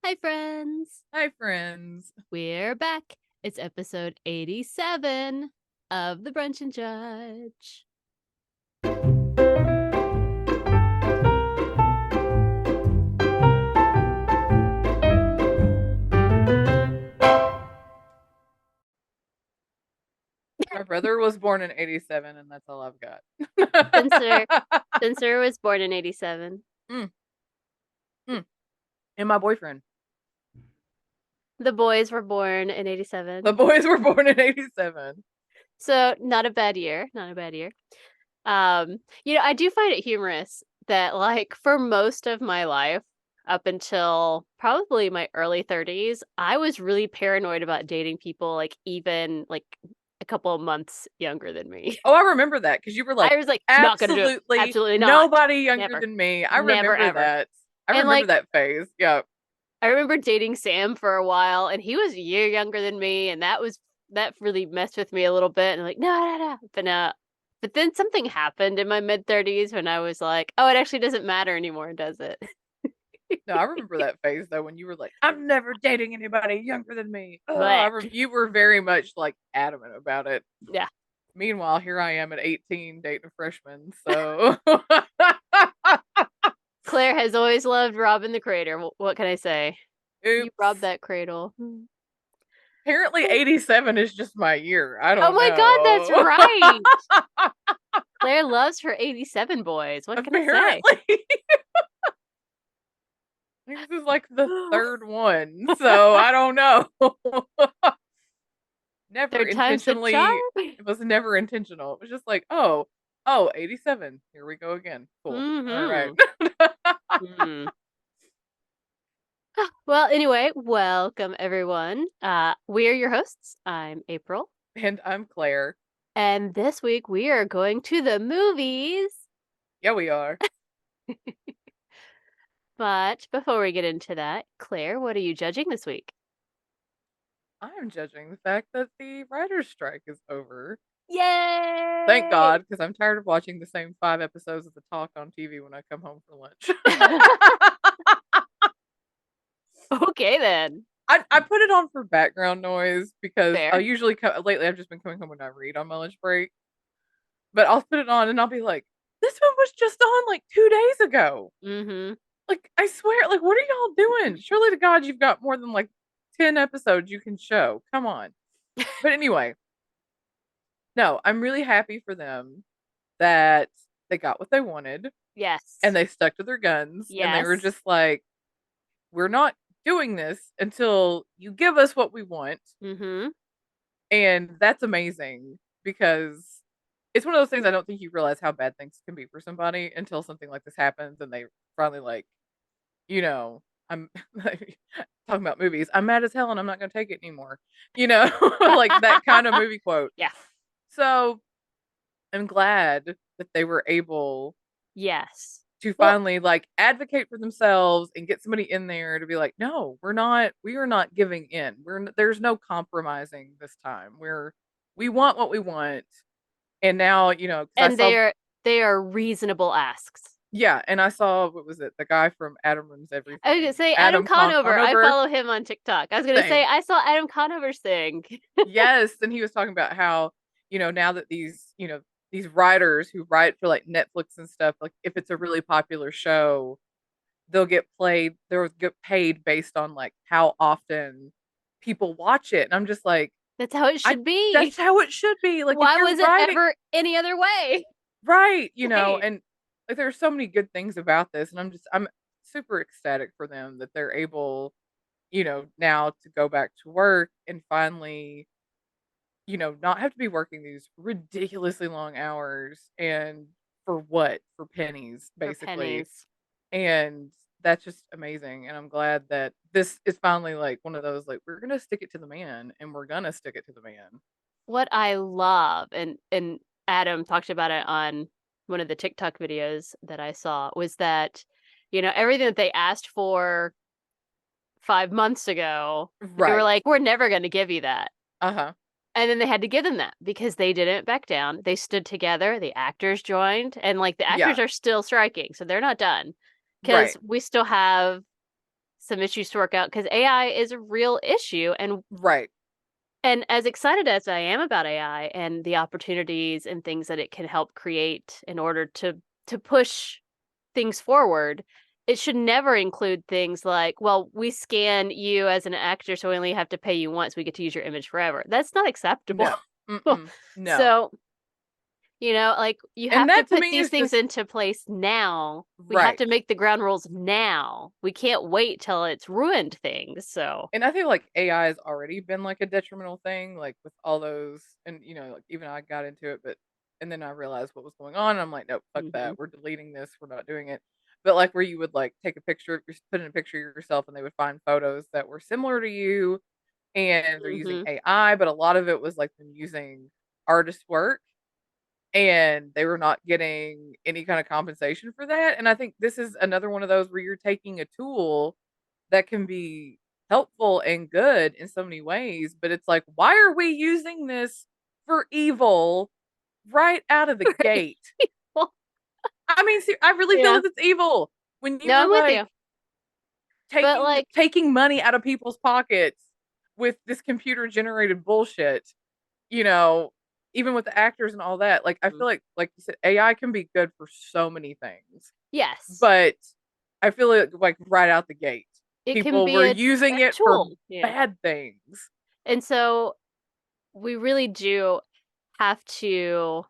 Hi, friends. Hi, friends. We're back. It's episode 87 of the Brunch and Judge. My brother was born in 87, and that's all I've got. Spencer was born in 87. And my boyfriend. The boys were born in 87. The boys were born in 87. So, not a bad year. Not a bad year. I do find it humorous that, like, for most of my life, up until probably my early 30s, I was really paranoid about dating people, like, even, like, a couple of months younger than me. Oh, I remember that because you were like, I was like, not gonna do it. absolutely Absolutely not. nobody younger Never. than me. I Never, remember ever. that. I And, remember like, that phase. Yeah. I remember dating Sam for a while, and he was a year younger than me, and that really messed with me a little bit. And I'm like, no. But then something happened in my mid-30s when I was like, oh, it actually doesn't matter anymore, does it? No, I remember that phase though when you were like, I'm never dating anybody younger than me. Oh, But you were very much like adamant about it. yeah. Meanwhile, here I am at 18 dating a freshman. So Claire has always loved robbing the cradle. What can I say? You oops. robbed that cradle. Apparently 87 is just my year. I Oh don't my God, that's right. know. Claire loves her 87 boys. What can I say? Apparently. This is like the third one. So I don't know. Never Third time's the charm. intentionally. It was never intentional. It was just like, 87. Here we go again. Cool. All right. Mm. Well, anyway, welcome everyone. We're your hosts. I'm April. And I'm Claire. And this week we are going to the movies. Yeah, we are. But before we get into that, Claire, what are you judging this week? I'm judging the fact that the writer's strike is over. Yay! Thank God, because I'm tired of watching the same 5 episodes of the talk on TV when I come home for lunch. Okay, then. I put it on for background noise because Fair. I usually lately I've just been coming home when I read on my lunch break. But I'll put it on and I'll be like, this one was just on like 2 days ago. Mm-hmm. Like, I swear, like, what are y'all doing? Surely to God, you've got more than like 10 episodes you can show. Come on. But anyway, no, I'm really happy for them that they got what they wanted Yes. and they stuck to their guns and they were Yes. just like, we're not doing this until you give us what we want. Mm-hmm. And that's amazing because it's one of those things I don't think you realize how bad things can be for somebody until something like this happens and they finally like, I'm talking about movies. I'm mad as hell and I'm not going to take it anymore. Like that kind of movie quote. Yeah. So I'm glad that they were able Yes. to finally like advocate for themselves and get somebody in there to be like, no, we are not giving in. There's no compromising this time. We want what we want. And now, And they are reasonable asks. yeah, and I saw, what was it? The guy from Adam Runs Everything. I was gonna say Adam Conover. I follow him on TikTok. I was gonna say I saw Adam Conover sing. Yes, and he was talking about how, now that these writers who write for like Netflix and stuff, like if it's a really popular show, they'll get paid based on like how often people watch it. And I'm just like, that's how it should be. That's how it should be. Like, why was it ever any other way? Right, and like there's so many good things about this, and I'm super ecstatic for them that they're able, now to go back to work and finally, not have to be working these ridiculously long hours and for what? For pennies, basically. For pennies. And that's just amazing. And I'm glad that this is finally like one of those, like, we're going to stick it to the man and we're going to stick it to the man. What I love, and Adam talked about it on one of the TikTok videos that I saw, was that, everything that they asked for 5 months ago, they were like, we're never going to give you that. Uh-huh. And then they had to give them that because they didn't back down. They stood together. The actors joined, and like the actors are still striking, so they're not done because we still have some issues to work out because AI is a real issue. Right. And as excited as I am about AI and the opportunities and things that it can help create in order to push things forward, it should never include things like, well, we scan you as an actor, so we only have to pay you once. We get to use your image forever. That's not acceptable. No. Mm-mm. No. So, like you And have to that to put me these is things just into place now. We have right. to make the ground rules now. We can't wait till it's ruined things. So, And I feel like AI has already been like a detrimental thing, like with all those, and like even I got into it, but and then I realized what was going on. And I'm like, nope, fuck hmm that. We're deleting this. We're not doing it. But like where you would like take a picture, put in a picture of yourself, and they would find photos that were similar to you, and they're using hmm AI, but a lot of it was like them using artist work, and they were not getting any kind of compensation for that. And I think this is another one of those where you're taking a tool that can be helpful and good in so many ways, but it's like, why are we using this for evil right out of the right. gate? Well, I mean, I really feel yeah. like it's evil when you No, are I'm with like you. But like, taking money out of people's pockets with this computer generated bullshit, you know, even with the actors and all that. Like I mm, feel like you said, AI can be good for so many things. yes, But I feel like right out the gate, it can people be were a using it for tool. Yeah. bad things. And so we really do have to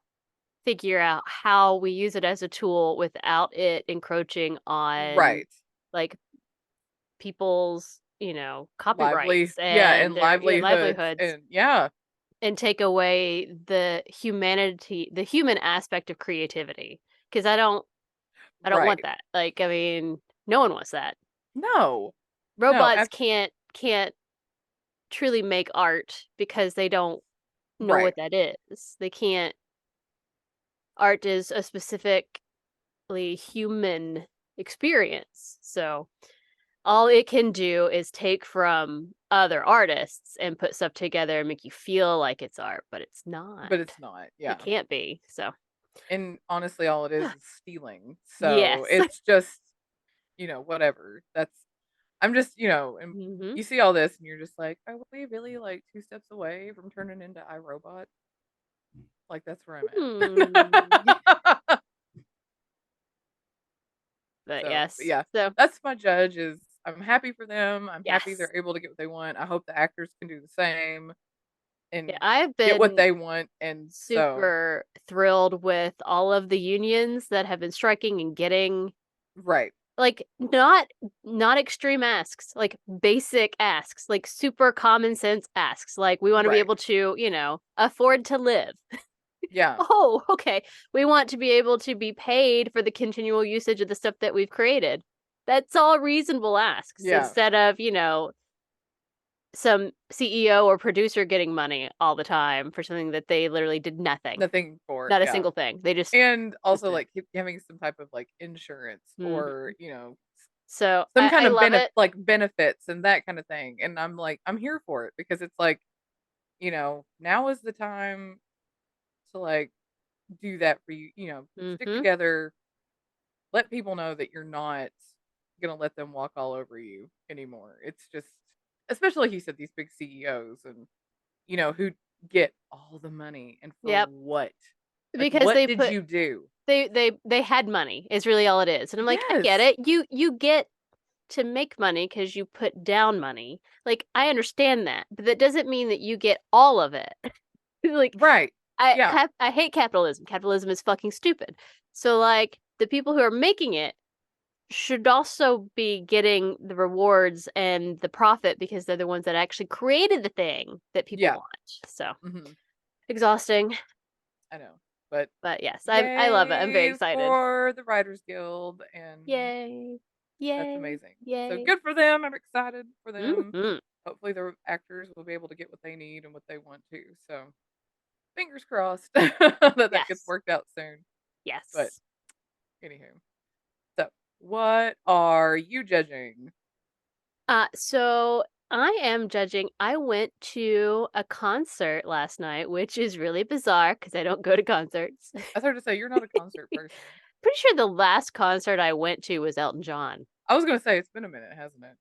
figure out how we use it as a tool without it encroaching on Right. like people's, Lively, copyrights yeah, and and their livelihoods livelihoods and yeah, and take away the human aspect of creativity. Because I don't want right. that. Like, I mean, no one wants that. No. No, Robots can't truly make art because they don't know right. what that is. They can't art is a specifically human experience. So all it can do is take from other artists and put stuff together and make you feel like it's art, but it's not. But it's not. It Yeah. can't be. So, And honestly, all it is stealing. So yes. it's just, whatever. I'm just, and hmm you see all this and you're just like, are we really like two steps away from turning into iRobot? Like that's where I'm Hmm. at. But But yes. yeah, So, that's my judge is I'm happy for them. I'm happy yes. they're able to get what they want. I hope the actors can do the same Yeah, and I have get what been they want. And so, super thrilled with all of the unions that have been striking and getting right. like not extreme asks, like basic asks, like super common sense asks. Like we want to be Right. able to, afford to live. Yeah. Oh, okay. We want to be able to be paid for the continual usage of the stuff that we've created. That's all reasonable asks Yeah. instead of, some CEO or producer getting money all the time for something that they literally did nothing. Nothing for it. Not a Yeah. single thing. They just And also existed. like having some type of like insurance hmm or, So some I kind of love it. benefits and that kind of thing. And I'm like, I'm here for it because it's like, now is the time to like do that for you, stick hmm together, let people know that you're not gonna let them walk all over you anymore. It's just especially like you said, these big CEOs and who get all the money and for Yep. what? Like Because what did you do? they had money is really all it is. And I'm like, I get Yes. it. You get to make money because you put down money. Like, I understand that, but that doesn't mean that you get all of it. Like, Right. Yeah. I hate capitalism. Capitalism is fucking stupid. So like the people who are making it should also be getting the rewards and the profit because they're the ones that actually created the thing that people Yeah. want. So Mhm. exhausting, I know. But but yes, I love it. I'm very yay excited. for the Writers Guild and Yay. that's Yay. amazing. So Yay. good for them. I'm excited for them. hmm Hopefully the actors will be able to get what they need and what they want to. So fingers crossed that gets Yes. worked out soon. But Yes. anywho. So what are you judging? So I am judging. I went to a concert last night, which is really bizarre because I don't go to concerts. I started to say you're not a concert person. Pretty sure the last concert I went to was Elton John. I was gonna say it's been a minute, hasn't it?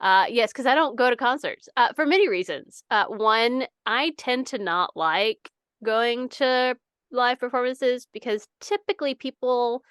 Yes, because I don't go to concerts for many reasons. One, I tend to not like going to live performances because typically people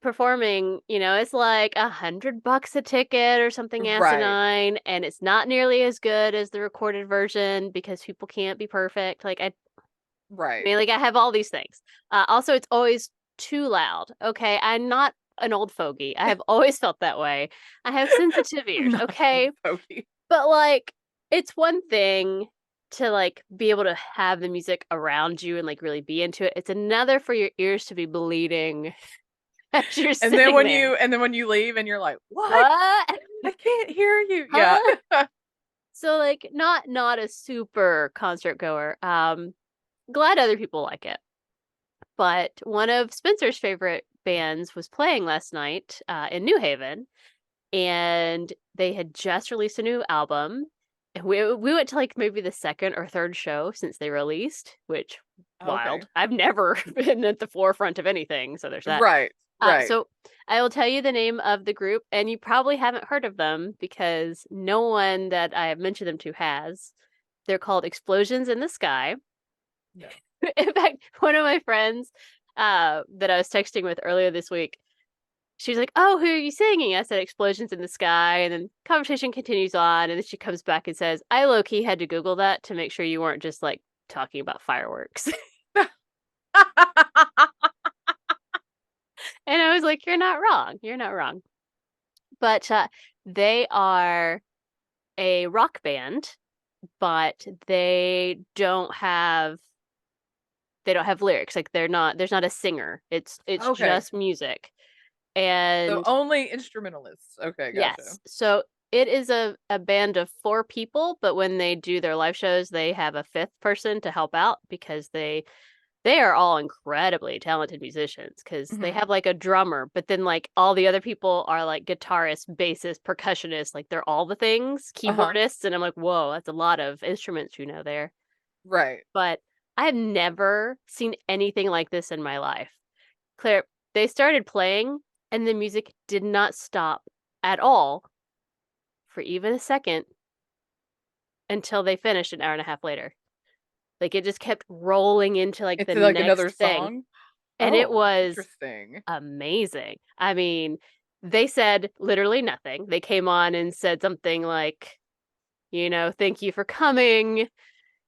performing, it's like $100 a ticket or something Right. asinine, and it's not nearly as good as the recorded version because people can't be perfect. Right. Like I have all these things. Also, it's always too loud. Okay, I'm not an old fogey. I have always felt that way. I have sensitive ears. Not Okay, pokey. but like it's one thing to like be able to have the music around you and like really be into it. It's another for your ears to be bleeding as you're sitting there. And then when you leave and you're like, "What? What? I can't hear you." Yeah. Huh? So like not a super concert goer. Glad other people like it. But one of Spencer's favorite bands was playing last night in New Haven, and they had just released a new album. And we went to like maybe the second or third show since they released, which Okay. wild. I've never been at the forefront of anything, so there's that. Right. Right. So I will tell you the name of the group, and you probably haven't heard of them because no one that I have mentioned them to has. They're called Explosions in the Sky. No. In fact, one of my friends that I was texting with earlier this week, she's like, "Oh, who are you singing?" I said, "Explosions in the Sky," and then conversation continues on, and then she comes back and says, "I low key had to Google that to make sure you weren't just like talking about fireworks." And I was like, "You're not wrong. You're not wrong." But they are a rock band, but they don't have lyrics. Like there's not a singer. It's Okay. just music. So And only instrumentalists. Okay, gotcha. yes, so it is a band of four people, but when they do their live shows, they have a fifth person to help out because they are all incredibly talented musicians because they Mhm. have like a drummer, but then like all the other people are like guitarists, bassists, percussionists, like they're all the things, Uh-huh. keyboardists, and I'm like, whoa, that's a lot of instruments there. Right. But I have never seen anything like this in my life. Claire, they started playing and the music did not stop at all for even a second until they finished an hour and a half later. Like it just kept rolling into like the Into, like, next another thing. song? And it Oh, was interesting. amazing. I mean, they said literally nothing. They came on and said something like, thank you for coming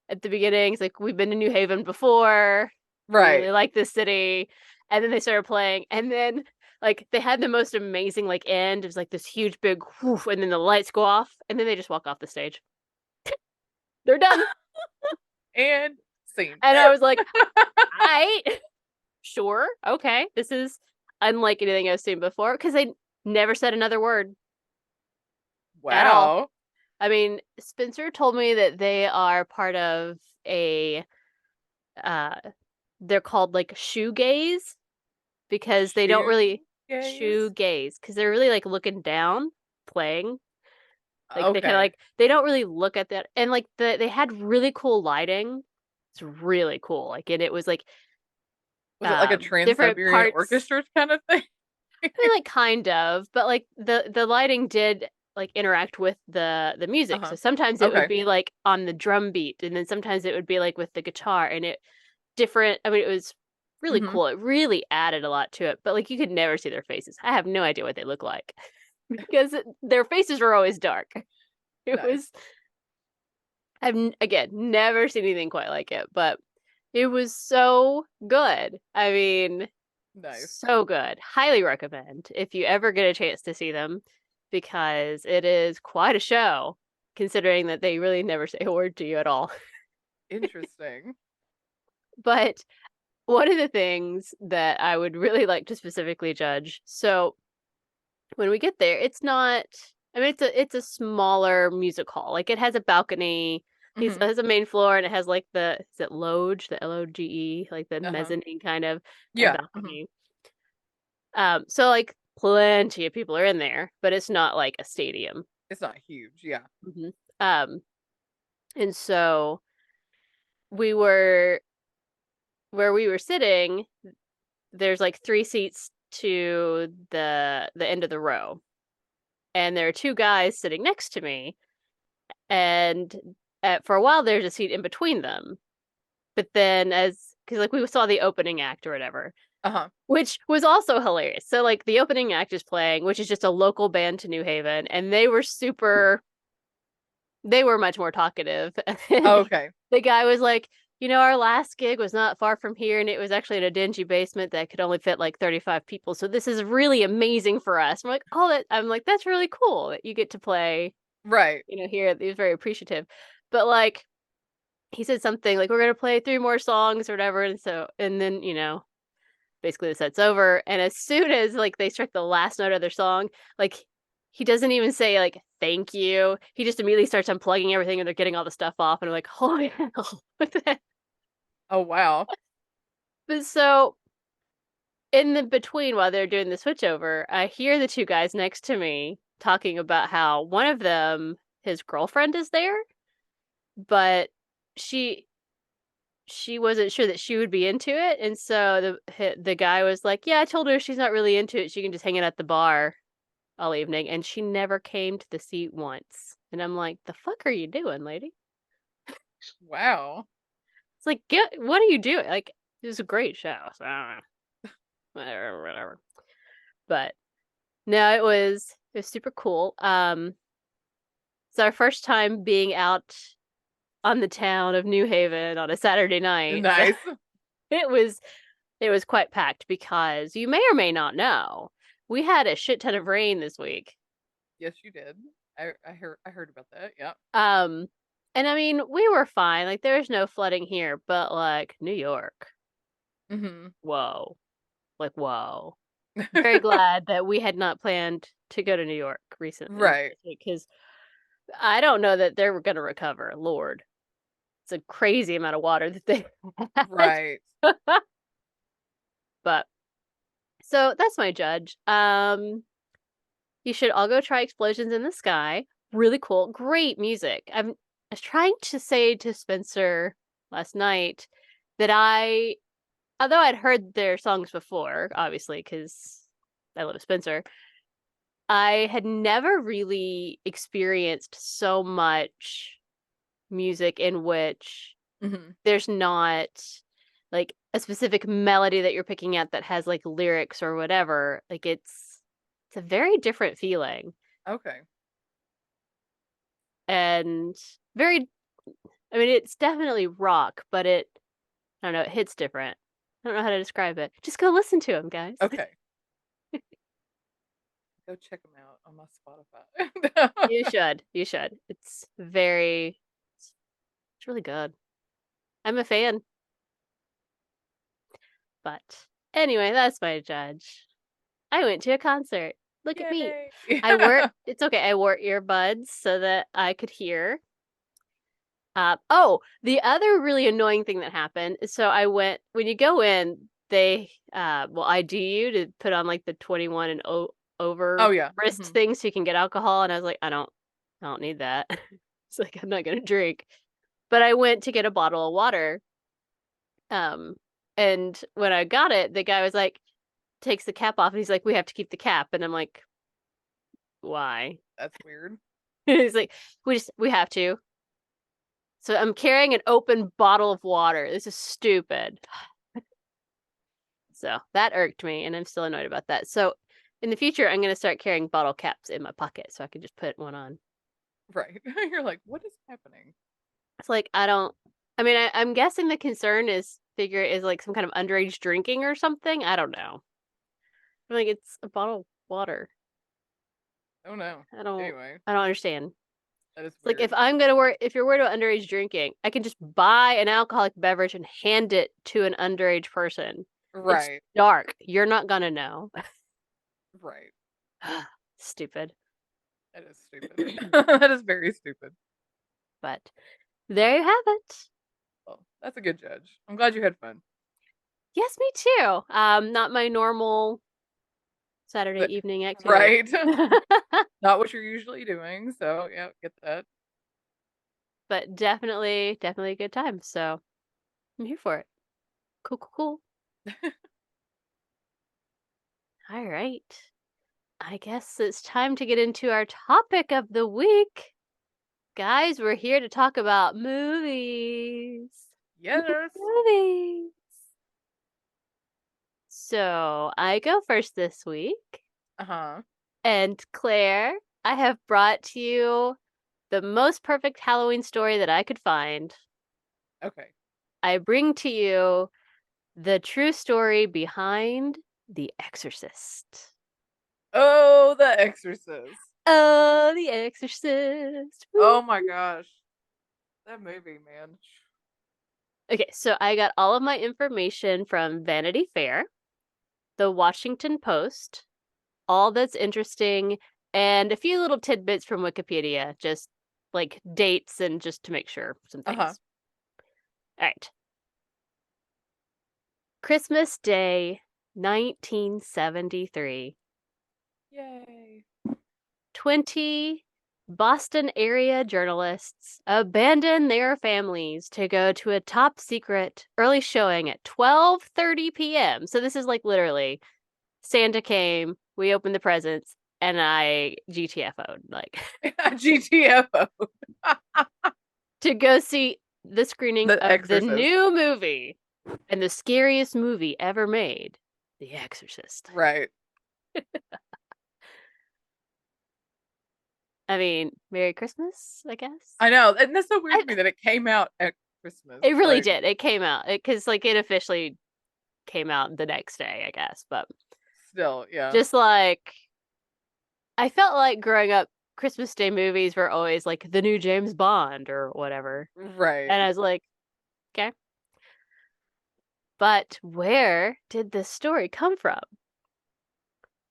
at the beginning. It's like, we've been to New Haven before. We Right. really like this city. And then they started playing. And then, like, they had the most amazing, like, end. It was like this huge, big whoof, and then the lights go off. And then they just walk off the stage. They're done. And scene. And I was like, I, sure, okay. This is unlike anything I've seen before because they never said another word at all. Wow. I mean, Spencer told me that they are part of a uh they're called like shoegaze because they don't really Shoegaze? shoegaze because they're really like looking down playing. Like they kind of Okay. like they don't really look at that and like they had really cool lighting. It's really cool. Like and it was like Was it like a different Trans-Siberian parts. Orchestra kind of thing? I mean like kind of, but like the lighting did like interact with the music. So Uh-huh. sometimes it would Okay. be like on the drum beat and then sometimes it would be like with the guitar and it different. I mean, it was really Mhm. cool. It really added a lot to it, but like you could never see their faces. I have no idea what they look like because their faces were always dark. It Nice. was, again never seen anything quite like it, but it was so good. I mean, Nice. so good. Highly recommend if you ever get a chance to see them because it is quite a show considering that they really never say a word to you at all. Interesting. But one of the things that I would really like to specifically judge. So when we get there, it's not. I mean, it's a smaller music hall. Like it has a balcony. It Mhm. has a main floor, and it has like the is it loge, the Loge, like the Uh-huh. mezzanine kind of a Yeah. Mhm. balcony. So like plenty of people are in there, but it's not like a stadium. It's not huge, yeah. hmm Um, and so we were where we were sitting. There's like three seats to the end of the row. and there are two guys sitting next to me, and for a while there's a seat in between them. But then because like we saw the opening act or whatever, which was also hilarious. So like the opening act is playing, which is just a local band to New Haven, and they were much more talkative. Oh, okay. The guy was like, our last gig was not far from here, and it was actually in a dingy basement that could only fit like 35 people. So this is really amazing for us. I'm like, that's really cool that you get to play, Right. here. He was very appreciative. But like, he said something like, we're going to play 3 more songs or whatever. And then, basically the set's over. And as soon as like they strike the last note of their song, like he doesn't even say like thank you. He just immediately starts unplugging everything and they're getting all the stuff off. And I'm like, holy hell. What the heck? Oh, wow. But so in the between while they're doing the switchover, I hear the two guys next to me talking about how one of them, his girlfriend is there, but she she wasn't sure that she would be into it, and so the guy was like, "Yeah, I told her she's not really into it. She can just hang out at the bar all evening," and she never came to the seat once. And I'm like, "The fuck are you doing, lady?" Wow. It's like, what are you doing? Like, it was a great show, so I don't know, whatever. But no, it was super cool. It's our first time being out on the town of New Haven on a Saturday night, so Nice. it was It was quite packed because you may or may not know, we had a shit ton of rain this week. Yes, you did. I heard about that. Yeah. Um, and I mean, we were fine. Like there was no flooding here, but like New York, Mhm. whoa, like whoa. Very glad that we had not planned to go to New York recently Right. because I don't know that they were going to recover. Lord, it's a crazy amount of water that they had. Right. But so that's my judge. You should all go try Explosions in the Sky. Really cool. Great music. I was trying to say to Spencer last night that although I'd heard their songs before, obviously, because I love Spencer, I had never really experienced so much music in which Mhm. there's not like a specific melody that you're picking out that has like lyrics or whatever. Like it's a very different feeling. Okay. And very I mean, it's definitely rock, but I don't know, it hits different. I don't know how to describe it. Just go listen to him, guys. Okay. Go check them out on my Spotify. You should. You should. It's really good. I'm a fan. But anyway, that's my judge. I went to a concert. Look at me. Yay. It's okay. I wore earbuds so that I could hear. Oh, the other really annoying thing that happened is when you go in, they will ID you to put on like the 21 and over Oh, yeah. wrist Mhm. thing so you can get alcohol. And I was like, I don't need that. It's like, I'm not going to drink. But I went to get a bottle of water. Um, and when I got it, the guy was like, takes the cap off and he's like, we have to keep the cap. And I'm like, why? That's weird. He's like, we have to. So I'm carrying an open bottle of water. This is stupid. So that irked me, and I'm still annoyed about that. So in the future, I'm going to start carrying bottle caps in my pocket so I can just put one on. Right. You're like, "What is happening?" It's like, I mean, I'm guessing the concern is like some kind of underage drinking or something. I don't know. I'm like, it's a bottle of water. Oh, no. I don't, Anyway, I don't understand. that is It's like weird. if you're worried about underage drinking, I can just buy an alcoholic beverage and hand it to an underage person. It's Right. dark. You're not gonna know. Right. Stupid. That is stupid. That is very stupid. But there you have it. Well, that's a good judge. I'm glad you had fun. Yes, me too. Not my normal Saturday But evening activity. right. Not what you're usually doing, so, yeah, get that. But definitely a good time. So I'm here for it. Cool. All right. I guess it's time to get into our topic of the week. Guys, we're here to talk about movies. Yes. Movies. So I go first this week. Uh-huh. And Claire, I have brought to you the most perfect Halloween story that I could find. Okay. I bring to you the true story behind The Exorcist. Oh, The Exorcist. Oh, The Exorcist. Woo. Oh my gosh. That movie, man. Okay, so I got all of my information from Vanity Fair, the Washington Post, All That's Interesting, and a few little tidbits from Wikipedia, just like dates and just to make sure some Uh-huh. things. All right. Christmas Day, 1973. Yay. 20 Boston area journalists abandon their families to go to a top secret early showing at 12:30 p.m. So this is like literally Santa came, we opened the presents, and I GTFO'd like GTFO. to go see the screening The of the Exorcist. new movie and the scariest movie ever made, The Exorcist. Right. I mean, Merry Christmas, I guess. I know. And that's so weird I, to me that it came out at Christmas. it really Like, did. It came out because like it officially came out the next day, I guess. But still, yeah. just like I felt like growing up, Christmas Day movies were always like the new James Bond or whatever, Right. and I was like, okay. But where did this story come from?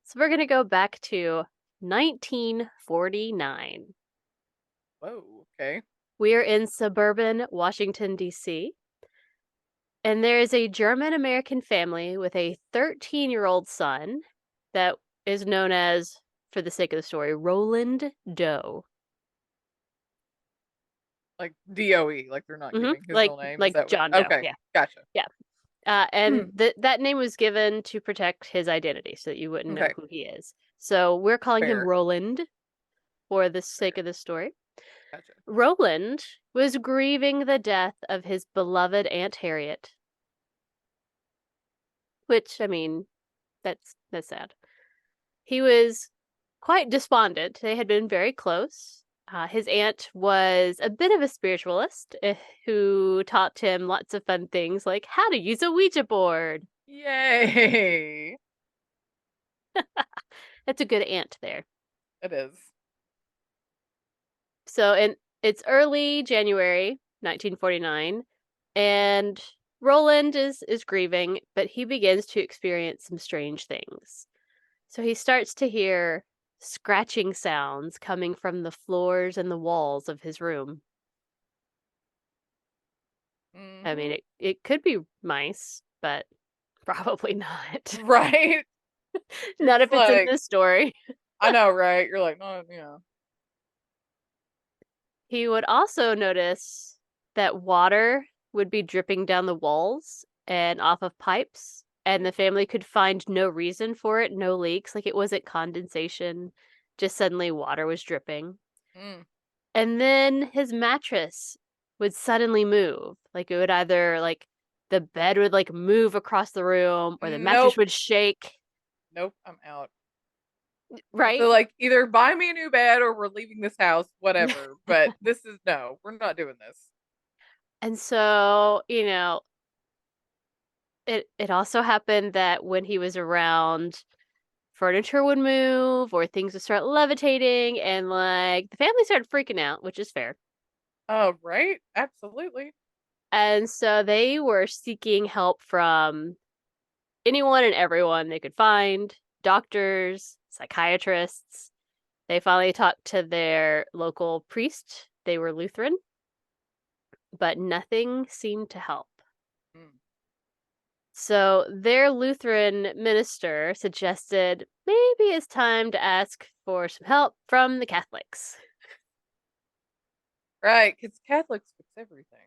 So we're gonna go back to 1949. Whoa, okay. We're in suburban Washington, D.C. And there is a German American family with a 13-year-old son that is known as, for the sake of the story, Roland Doe. Like DOE, like they're not giving his Like real name. Is like that what? John Doe. Okay. Yeah. Gotcha. Yeah. And that name was given to protect his identity so that you wouldn't know Okay. who he is. So we're calling him Fair. Roland for the sake Fair. of the story. Gotcha. Roland was grieving the death of his beloved Aunt Harriet, which I mean, that's sad. He was quite despondent. They had been very close. His aunt was a bit of a spiritualist who taught him lots of fun things like how to use a Ouija board. Yay. That's a good aunt there. It is. So, it's early January 1949, and Roland is grieving, but he begins to experience some strange things. So he starts to hear scratching sounds coming from the floors and the walls of his room. I mean, Mm-hmm. it could be mice, but probably not. Right. You're Not just if it's in like, this story. I know, right? You're like, no, yeah. He would also notice that water would be dripping down the walls and off of pipes, and the family could find no reason for it, no leaks, like it wasn't condensation, just suddenly water was dripping. Mm. And then his mattress would suddenly move. Like it would either like the bed would like move across the room or the mattress Nope. would shake, Nope. I'm out. So right? like either buy me a new bed or we're leaving this house, whatever. But this is no, we're not doing this. And so, it also happened that when he was around, furniture would move or things would start levitating and like the family started freaking out, which is fair. Oh, right? Absolutely. And so they were seeking help from anyone and everyone they could find, doctors, psychiatrists. They finally talked to their local priest. They were Lutheran, but nothing seemed to help. Mm. So their Lutheran minister suggested maybe it's time to ask for some help from the Catholics. Right, because Catholics fix everything.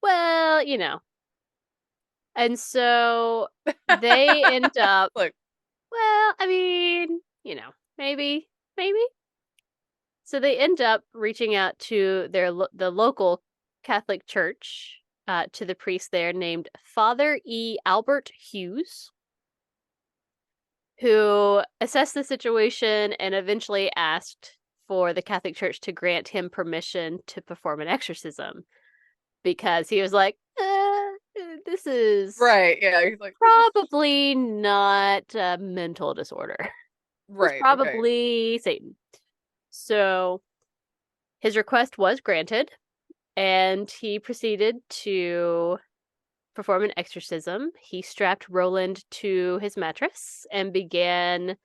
Well, And so they end up, Look, well, I mean, maybe, maybe. So they end up reaching out to the local Catholic church, to the priest there named Father E. Albert Hughes, who assessed the situation and eventually asked for the Catholic Church to grant him permission to perform an exorcism because he was like, this is Right. Yeah. He's like, this is probably not a mental disorder. It's right. Okay. probably Satan. So his request was granted, and he proceeded to perform an exorcism. He strapped Roland to his mattress and began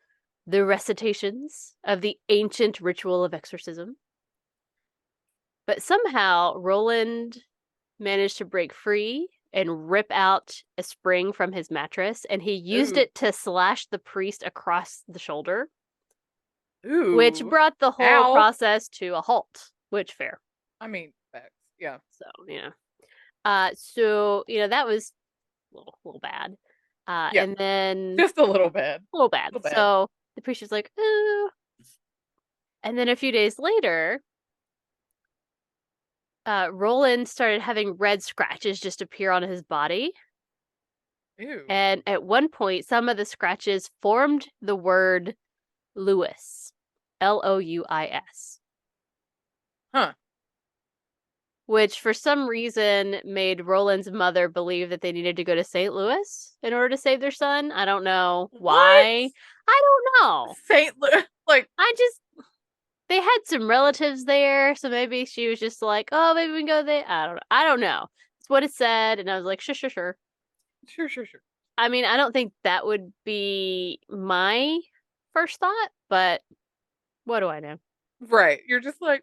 the recitations of the ancient ritual of exorcism. But somehow Roland managed to break free and rip out a spring from his mattress, and he used Ooh. it to slash the priest across the shoulder, which Ooh. brought the whole Ow. process to a halt, which fair. I mean, facts. Yeah. So, so that was a little bad. Yeah. And then Just a little bit. a little A bad. little bad. So the priest was like, oh. And then a few days later, Roland started having red scratches just appear on his body. Ew. And at one point, some of the scratches formed the word Louis, Louis, Huh. which for some reason made Roland's mother believe that they needed to go to St. Louis in order to save their son. I don't know What? why. I don't know. Saint Louis. Like, I just they had some relatives there, so maybe she was just like, "Oh, maybe we can go there." I don't know. I don't know. It's what it said, and I was like, "Sure, sure, sure." sure, sure, sure. I mean, I don't think that would be my first thought, but what do I know? Right. You're just like,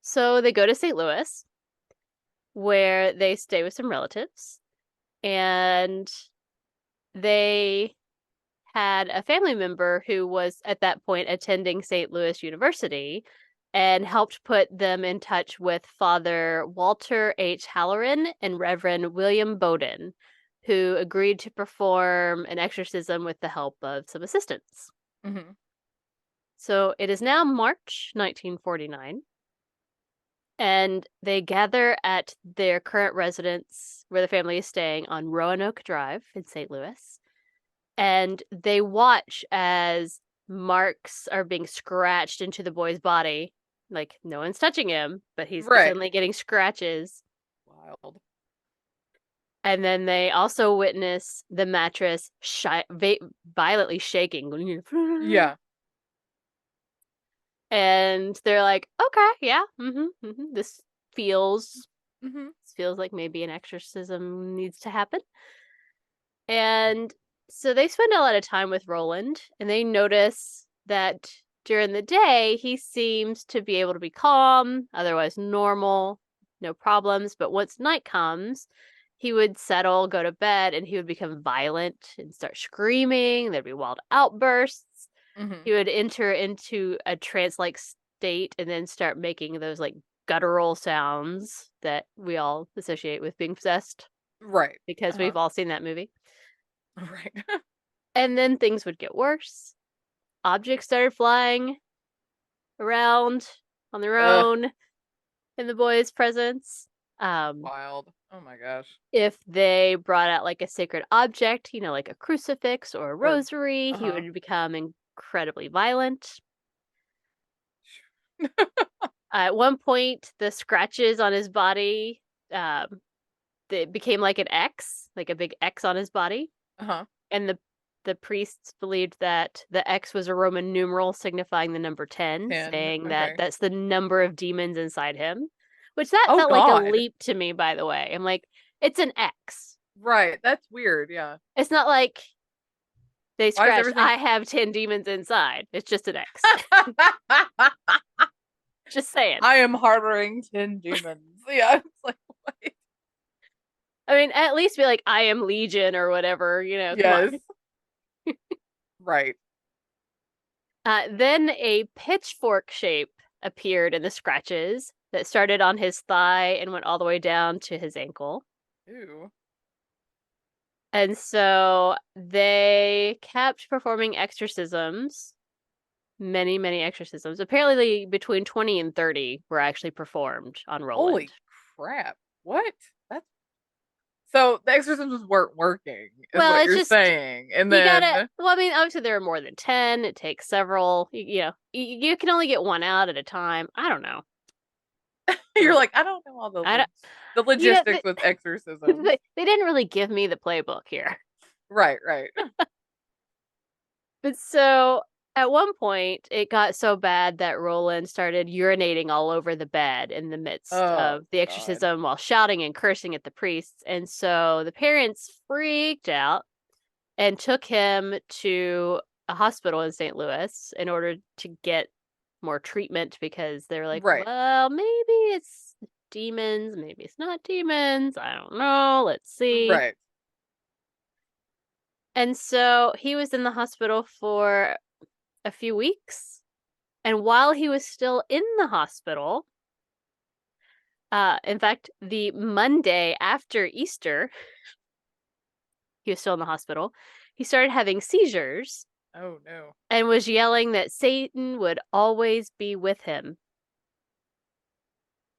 So they go to St. Louis, where they stay with some relatives, and they had a family member who was at that point attending St. Louis University and helped put them in touch with Father Walter H. Halloran and Reverend William Bowden, who agreed to perform an exorcism with the help of some assistants. mm-hmm. So it is now March 1949, and they gather at their current residence where the family is staying on Roanoke Drive in St. Louis. And they watch as marks are being scratched into the boy's body. Like, no one's touching him, but he's Right. suddenly getting scratches. Wild. And then they also witness the mattress violently shaking. Yeah. And they're like, okay, yeah, this feels Mm-hmm. this feels like maybe an exorcism needs to happen. And so they spend a lot of time with Roland, and they notice that during the day, he seems to be able to be calm, otherwise normal, no problems. But once night comes, he would settle, go to bed, and he would become violent and start screaming. There'd be wild outbursts. Mm-hmm. He would enter into a trance like state and then start making those like guttural sounds that we all associate with being possessed Right. because Uh-huh. we've all seen that movie. Right. And then things would get worse. Objects started flying around on their Ugh. own in the boy's presence. Wild. Oh my gosh. If they brought out like a sacred object, like a crucifix or a Or rosary, he uh-huh. would become incredibly violent. At one point, the scratches on his body, it became like an X, like a big X on his body, Uh-huh. and the priests believed that the X was a Roman numeral signifying the number 10, 10. saying that Okay. that's the number of demons inside him, which that Oh felt like a God. leap to me, by the way. I'm like, it's an X. Right. That's weird. Yeah. It's not like they Why is scratched, everything I have 10 demons inside. It's just an X. Just saying. I am harboring 10 demons. Yeah. It's like, what? I mean, at least be like, I am Legion or whatever, come on. Yes. Right. Then a pitchfork shape appeared in the scratches that started on his thigh and went all the way down to his ankle. Ew. And so they kept performing exorcisms, many, many exorcisms. Apparently, between 20 and 30 were actually performed on Roland. Holy crap. What? That's so the exorcisms weren't working, is Well, what it's you're just saying. And you gotta. then Well, I mean, obviously there are more than 10. It takes several. You can only get one out at a time. I don't know. you're like, I don't know all I don't. the You know, logistics with exorcisms. they didn't really give me the playbook here. Right, right. But so at one point, it got so bad that Roland started urinating all over the bed in the midst Oh of the god. exorcism while shouting and cursing at the priests. And so the parents freaked out and took him to a hospital in St. Louis in order to get more treatment because they were like, Right. well, maybe it's demons, maybe it's not demons. I don't know. Let's see. Right. And so he was in the hospital for a few weeks. And while he was still in the hospital, in fact, the Monday after Easter, he was still in the hospital, he started having seizures Oh no. and was yelling that Satan would always be with him.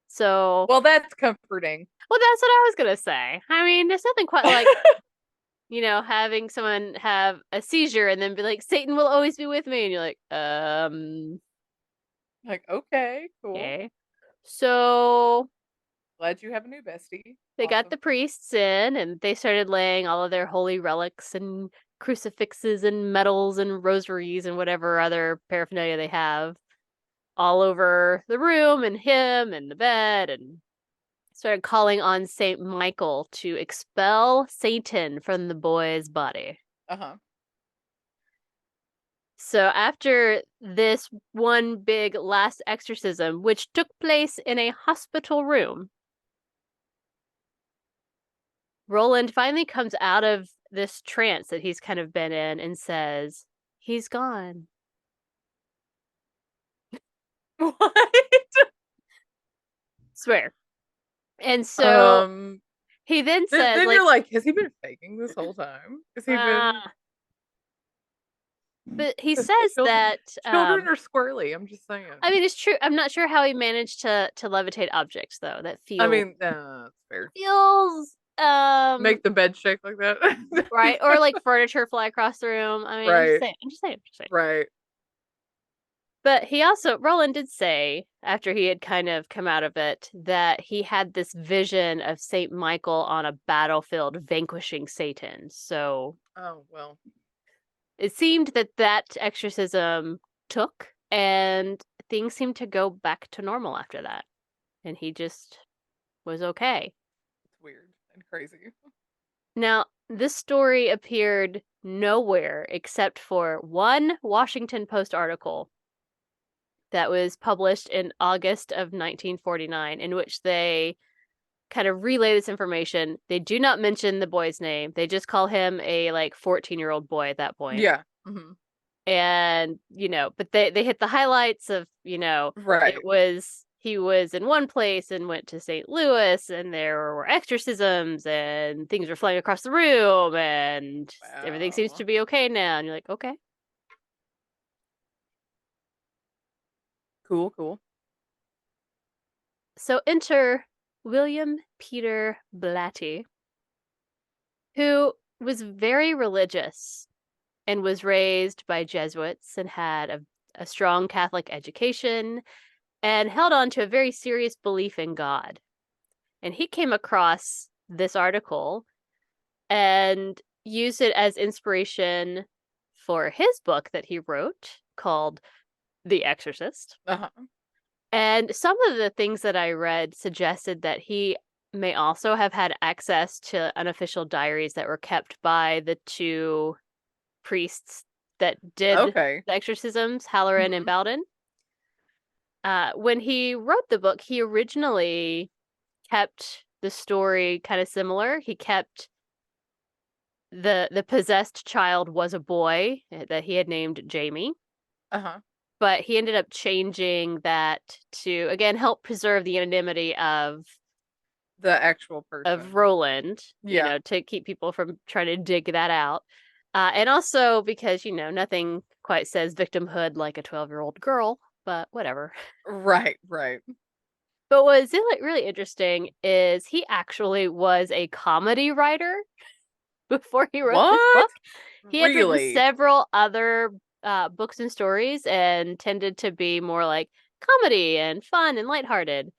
So, Well, that's comforting. well, that's what I was going to say. I mean, there's nothing quite like, having someone have a seizure and then be like, Satan will always be with me. And you're like, Like, okay, cool. okay. So Glad you have a new bestie. they got the Awesome. priests in and they started laying all of their holy relics and crucifixes and medals and rosaries and whatever other paraphernalia they have all over the room and him and the bed and started calling on Saint Michael to expel Satan from the boy's body. Uh-huh. So after this one big last exorcism, which took place in a hospital room, Roland finally comes out of this trance that he's kind of been in and says, he's gone. What? Swear. And so Um, he then then says, you're like, has he been faking this whole time? Has he been ah, but he says children that, children are squirrely, I'm just saying. I mean, it's true. I'm not sure how he managed to levitate objects though. That I mean, that's fair. feels, Make the bed shake like that. right, or like furniture fly across the room. I mean, I'm just Right, saying. I'm just saying. I'm just saying. right. But Roland did say, after he had kind of come out of it, that he had this vision of Saint Michael on a battlefield vanquishing Satan. So Oh, well. it seemed that that exorcism took, and things seemed to go back to normal after that. And he just was okay. It's weird and crazy. Now, this story appeared nowhere except for one Washington Post article that was published in August of 1949, in which they kind of relay this information. They do not mention the boy's name. They just call him a like 14-year-old boy at that point. Yeah. Mhm. And, but they hit the highlights of, Right. he was in one place and went to St. Louis and there were exorcisms and things were flying across the room and everything seems Wow. to be okay now. And you're like, okay. Cool, cool. So enter William Peter Blatty, who was very religious and was raised by Jesuits and had a strong Catholic education and held on to a very serious belief in God. And he came across this article and used it as inspiration for his book that he wrote called The Exorcist. Uh-huh. And some of the things that I read suggested that he may also have had access to unofficial diaries that were kept by the two priests that did Okay. the exorcisms, Halloran and Mhm. Bowden. When he wrote the book, he originally kept the story kind of similar. He kept the possessed child was a boy that he had named Jamie, Uh-huh. but he ended up changing that to again help preserve the anonymity of The actual of person. Roland, Yeah. to keep people from trying to dig that out. And also because, nothing quite says victimhood like a 12-year-old girl, but whatever. Right, right. But what's really interesting is he actually was a comedy writer before he wrote this What? book. He had written Really? several other books and stories and tended to be more like comedy and fun and lighthearted,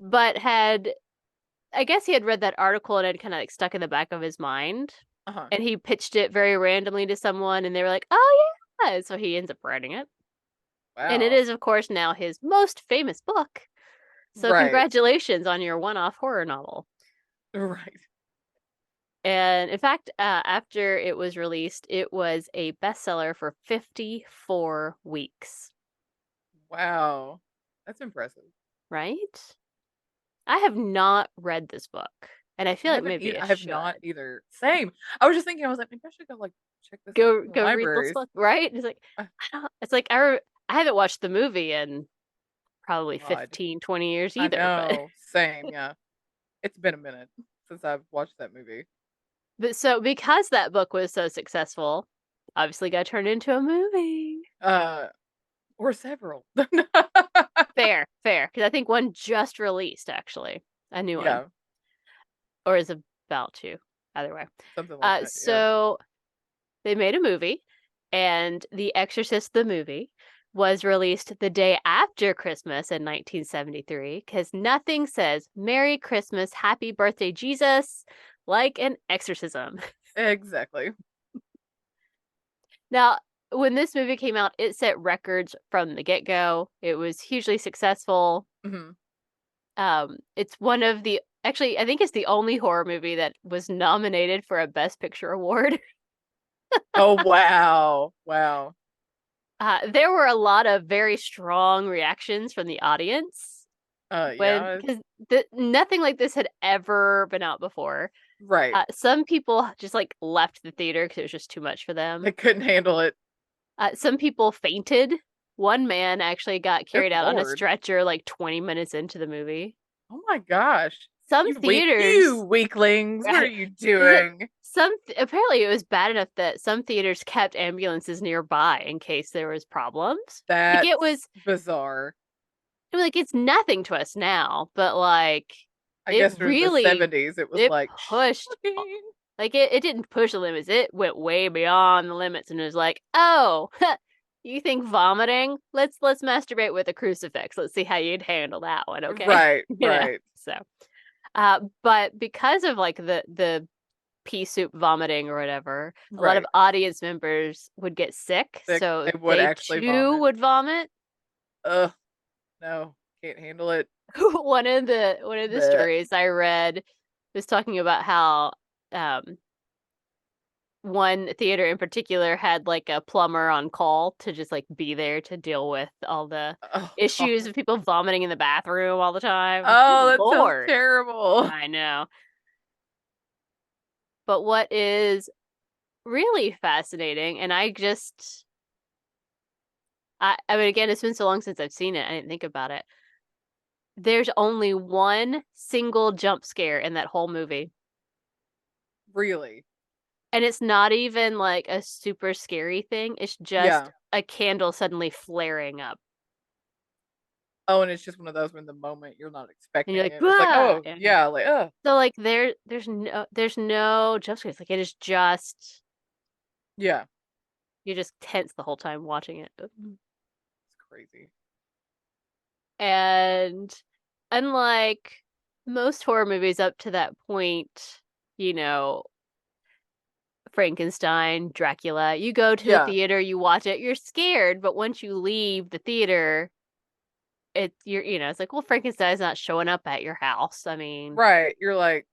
but I guess he had read that article and it kind of like stuck in the back of his mind. Uh-huh. And he pitched it very randomly to someone, and they were like, "Oh yeah!" So he ends up writing it, and it Wow. is, of course, now his most famous book. So Right. congratulations on your one-off horror novel. Right. And in fact, after it was released, it was a bestseller for 54 weeks. Wow. That's impressive. Right? I have not read this book, and I feel like maybe I I have not should either. Same. I was just thinking, I was like, maybe I should go like check this out go in the go read this libraries. book. Right? It's like Uh, I don't. It's like I haven't watched the movie in probably God. 15, 20 years I either, but know. Same, yeah. It's been a minute since I've watched that movie. but so because that book was so successful, obviously got turned into a movie. Uh or several. Fair, fair, because I think one just released actually, a new one, Yeah, or is about to. Either way, something like that. Yeah. so they made a movie, and The Exorcist the movie was released the day after Christmas in 1973 because nothing says Merry Christmas, Happy Birthday, Jesus like an exorcism. Exactly. Now, when this movie came out, it set records from the get-go. It was hugely successful. Mhm. It's one of the actually, I think it's the only horror movie that was nominated for a Best Picture award. Oh, wow. Wow. There were a lot of very strong reactions from the audience Yeah. because nothing like this had ever been out before. Right. Some people just like left the theater because it was just too much for them. They couldn't handle it. Some people fainted. One man actually got Good carried out on a lord. stretcher like 20 minutes into the movie. Oh my gosh. Some You theaters, weaklings, what are right? you doing? Apparently it was bad enough that some theaters kept ambulances nearby in case there was problems. Like That's bizarre. like it's nothing to us now, but like I it guess during the really 70s, it was it like, pushed shocking. like it didn't push the limits. It went way beyond the limits and it was like, "Oh, you think vomiting? Let's masturbate with a crucifix. Let's see how you'd handle that one, okay?" Right, right, So, but because of like the pea soup vomiting or whatever, a lot of right. audience members would get sick, so They would they actually too vomit. would vomit. Ugh, no, can't handle it. One of the But stories I read was talking about how um one theater in particular had like a plumber on call to just like be there to deal with all the oh issues god. of people vomiting in the bathroom all the time. Like, good Oh, that sounds Lord. terrible. I know. But what is really fascinating, and I mean, again, it's been so long since I've seen it, I didn't think about it. There's only one single jump scare in that whole movie. Really? And it's not even like a super scary thing. It's just Yeah. a candle suddenly flaring up. Oh, and it's just one of those when the moment you're not And you're expecting like, it. It's like, "Bah!" oh And yeah, like so like there's no jump scares. Like it is just yeah, you're just tense the whole time watching it. it's crazy. And unlike most horror movies up to that point, you know, Frankenstein, Dracula, you go to the Yeah, theater, you watch it, you're scared, but once you leave the theater, it's like, well, Frankenstein's not showing up at your house. I mean, right. You're like,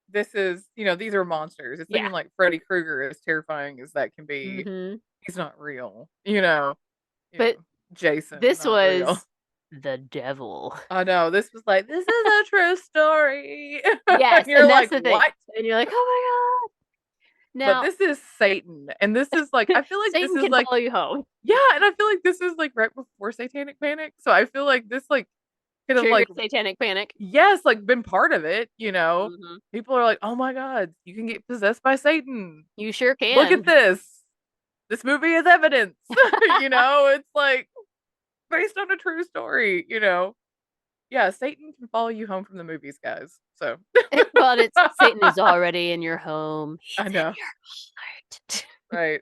this is, these are monsters. It's yeah. even like Freddy Krueger, as terrifying as that can be. Hmm. He's not real. But Jason, this not real. was the devil. I know. This was like, this is a true story. And Yes, you're and that's like, the thing. what? And you're like, oh my God. But Now, this is Satan. And this is like, I feel like this Satan is can like, follow you home. yeah, and I feel like this is like right before Satanic Panic. So I feel like this like could have Triggered like, satanic panic. yes, like been part of it, you know. Hmm. People are like, "Oh my god, you can get possessed by Satan. You sure Look at can. this. This movie is evidence." You know, it's like based on a true story, you know. Yeah, Satan can follow you home from the movies, guys. So, Well, it's Satan is already in your home. I He's know, in right?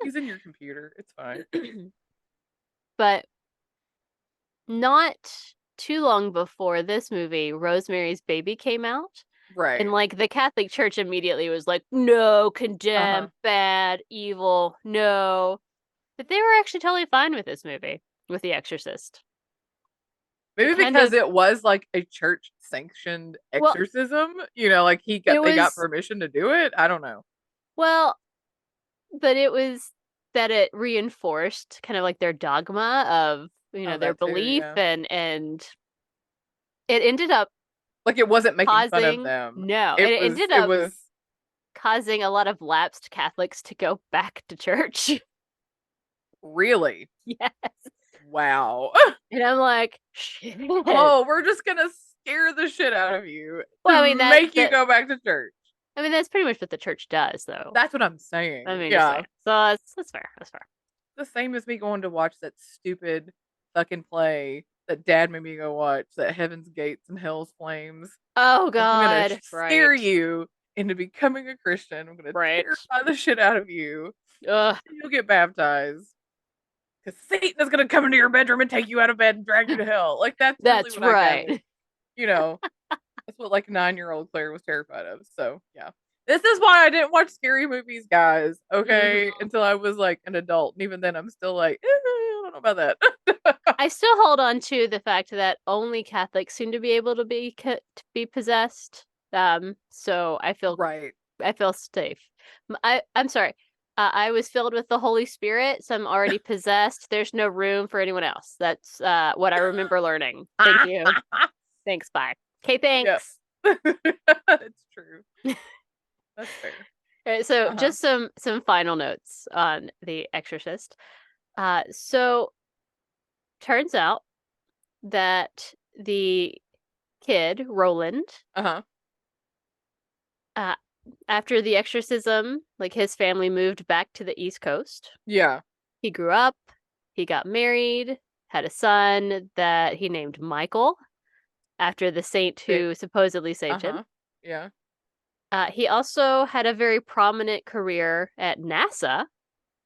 He's in your computer. It's fine. your heart. But not too long before this movie, Rosemary's Baby came out. And Right. like the Catholic Church immediately was like, no, Uh-huh. condemn, bad, evil, no. But they were actually totally fine with this movie, with The Exorcist. It Maybe kind because of, it was like a church sanctioned well, exorcism, you know, like it they got was, permission to do it. I don't know. well, but it was that it reinforced kind of like their dogma of, Oh, their that too, belief yeah. and it ended up Like it wasn't making fun of causing, them. no, and it ended It up was causing a lot of lapsed Catholics to go back to church. really Yes. wow. And I'm like, shit. Well, Oh, we're just gonna scare the shit out of you to I mean make you go back to church. that's pretty much what the church does, though. That's what I'm I saying. mean, just Yeah. saying. So that's fair. That's fair. The same as me going to watch that stupid fucking play that dad made me go watch, that Heaven's Gates and Hell's Flames. Oh I'm gonna God. scare Right. you into becoming a Christian. I'm gonna Right. terrify the shit out of you. Ugh. And you'll get baptized. Because Satan is gonna come into your bedroom and take you out of bed and drag you to hell. Like that's really That's what I gathered. right. You know, that's what like 9-year-old Claire was terrified of. So yeah. This is why I didn't watch scary movies, guys. Okay, Hmm. until I was like an adult, and even then, I'm still like, I don't know about that. I still hold on to the fact that only Catholics seem to be able to be possessed. So Right. I feel safe. I'm sorry. I was filled with the Holy Spirit, so I'm already possessed. There's no room for anyone else. That's what I remember learning. Thank you. Thanks. Bye. Okay. Yep. Thanks. It's true. That's fair. All right, so Uh-huh. just some final notes on The Exorcist. So turns out that the kid Roland, Uh-huh. uh, after the exorcism, like his family moved back to the East Coast. Yeah. He grew up, he got married, had a son that he named Michael after the saint Big. who supposedly saved him. Uh-huh. Yeah. He also had a very prominent career at NASA,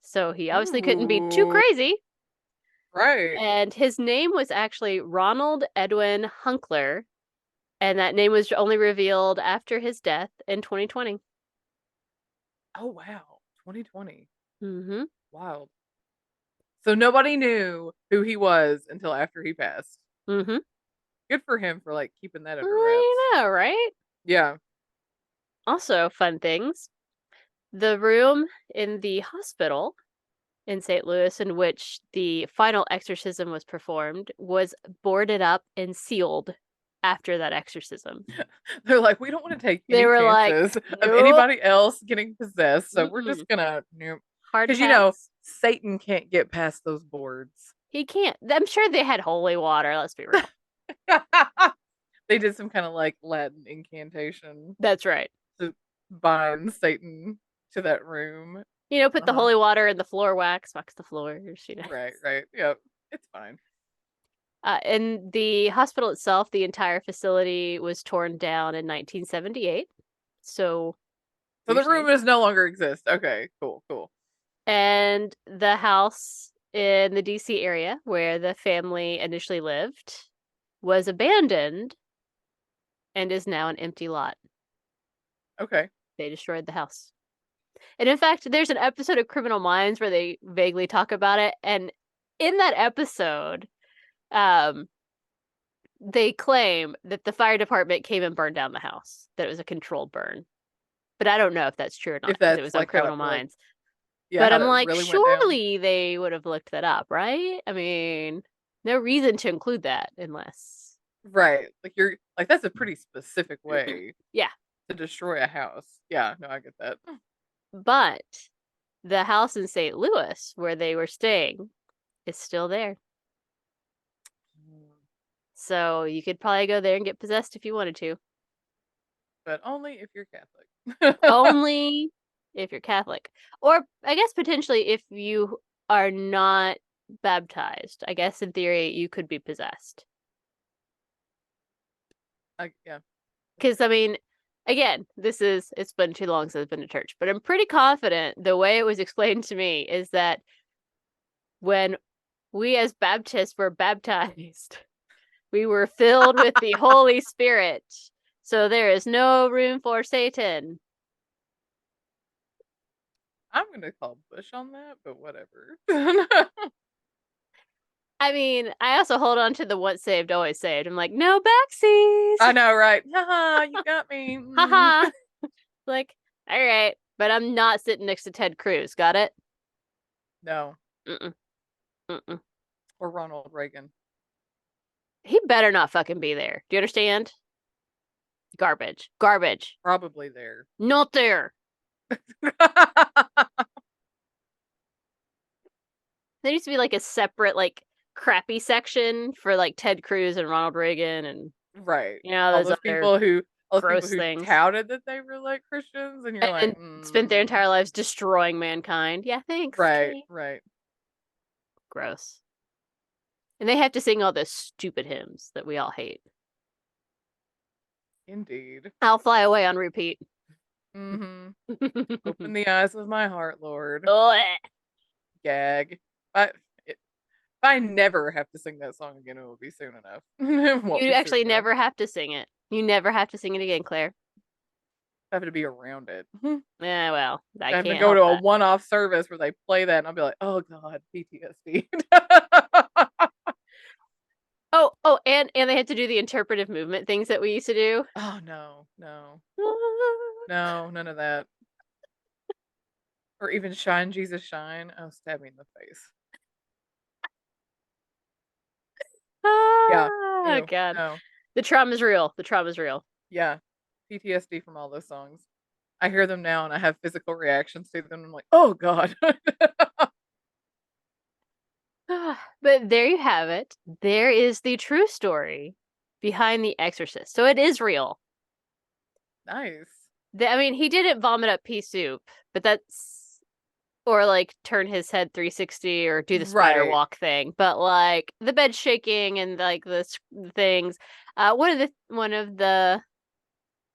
so he obviously couldn't be too Ooh. crazy. Right. And his name was actually Ronald Edwin Hunkler, and that name was only revealed after his death in 2020. Oh wow. 2020. Mm-hmm. Wild. So nobody knew who he was until after he passed. Mm-hmm. Good for him for like keeping that under wraps. I know, right? Yeah. Also, fun things. The room in the hospital in St. Louis in which the final exorcism was performed was boarded up and sealed after that exorcism. They're like, we don't want to take They any were like, chances of nope, anybody else getting possessed, so we're mm-mm, just gonna nope. hard Because you know, pass. Satan can't get past those boards. He can't. I'm sure they had holy water, let's be real. They did some kind of like Latin incantation That's right. to bind Satan to that room. Put the Uh-huh. holy water in the floor wax the floors. Right, right. Yep. It's fine. In the hospital itself, the entire facility was torn down in 1978. So So you're the room safe. is no longer exist. Okay, cool, cool. And the house in the DC area where the family initially lived was abandoned and is now an empty lot. Okay. They destroyed the house. And in fact, there's an episode of Criminal Minds where they vaguely talk about it. And in that episode, um, they claim that the fire department came and burned down the house, that it was a controlled burn. But I don't know if that's true or not If because it that's was on like how it Criminal like Minds. yeah, But how I'm that like, really went down. surely they would have looked that up, right? I mean, no reason to include that unless. Right. Like you're like that's a pretty specific way Yeah. to destroy a house. Yeah, no, I get that. But the house in St. Louis where they were staying is still there. So you could probably go there and get possessed if you wanted to. But only if you're Catholic. Only if you're Catholic. Or I guess potentially if you are not baptized. I guess in theory you could be possessed. Yeah. Because, I mean, again, it's been too long since I've been to church, but I'm pretty confident the way it was explained to me is that when we as Baptists were baptized, we were filled with the Holy Spirit. So there is no room for Satan. I'm gonna call Bush on that, but whatever. I mean, I also hold on to the once saved, always saved. I'm like, no backsies. I know, right? Haha, you got me. Haha. Like, all right. But I'm not sitting next to Ted Cruz. Got it? No. Mm-mm. Mm-mm. Or Ronald Reagan. He better not fucking be there. Do you understand? Garbage. Garbage. Probably there. Not there. There used to be like a separate, like, crappy section for like Ted Cruz and Ronald Reagan and, Right. those other All those people gross who things. touted that they were like Christians, and you're like, And spent their entire lives destroying mankind. Yeah, thanks, right, Kate. right. Gross. And they have to sing all those stupid hymns that we all hate. Indeed. I'll fly away on repeat. Mm-hmm. Open the eyes of my heart, Lord. Ugh. Gag. If I never have to sing that song again, it will be soon enough. It won't You be soon actually enough. never have to sing it. You never have to sing it again, Claire. I have to be around it. Yeah, well, I I have to can't go help to a that. one-off service where they play that, and I'll be like, oh god, PTSD. Oh, and they had to do the interpretive movement things that we used to do. Oh no, no, no, none of that. Or even Shine Jesus Shine. Oh, stab me in the face. Yeah. Oh Ew. God. No. The trauma's real. The trauma's real. Yeah. PTSD from all those songs. I hear them now and I have physical reactions to them. I'm like, oh god. But there you have it. There is the true story behind the Exorcist. So it is real. Nice. I mean, he didn't vomit up pea soup, but that's or like turn his head 360 or do the spider Right. walk thing. But like the bed shaking and like the things. One of the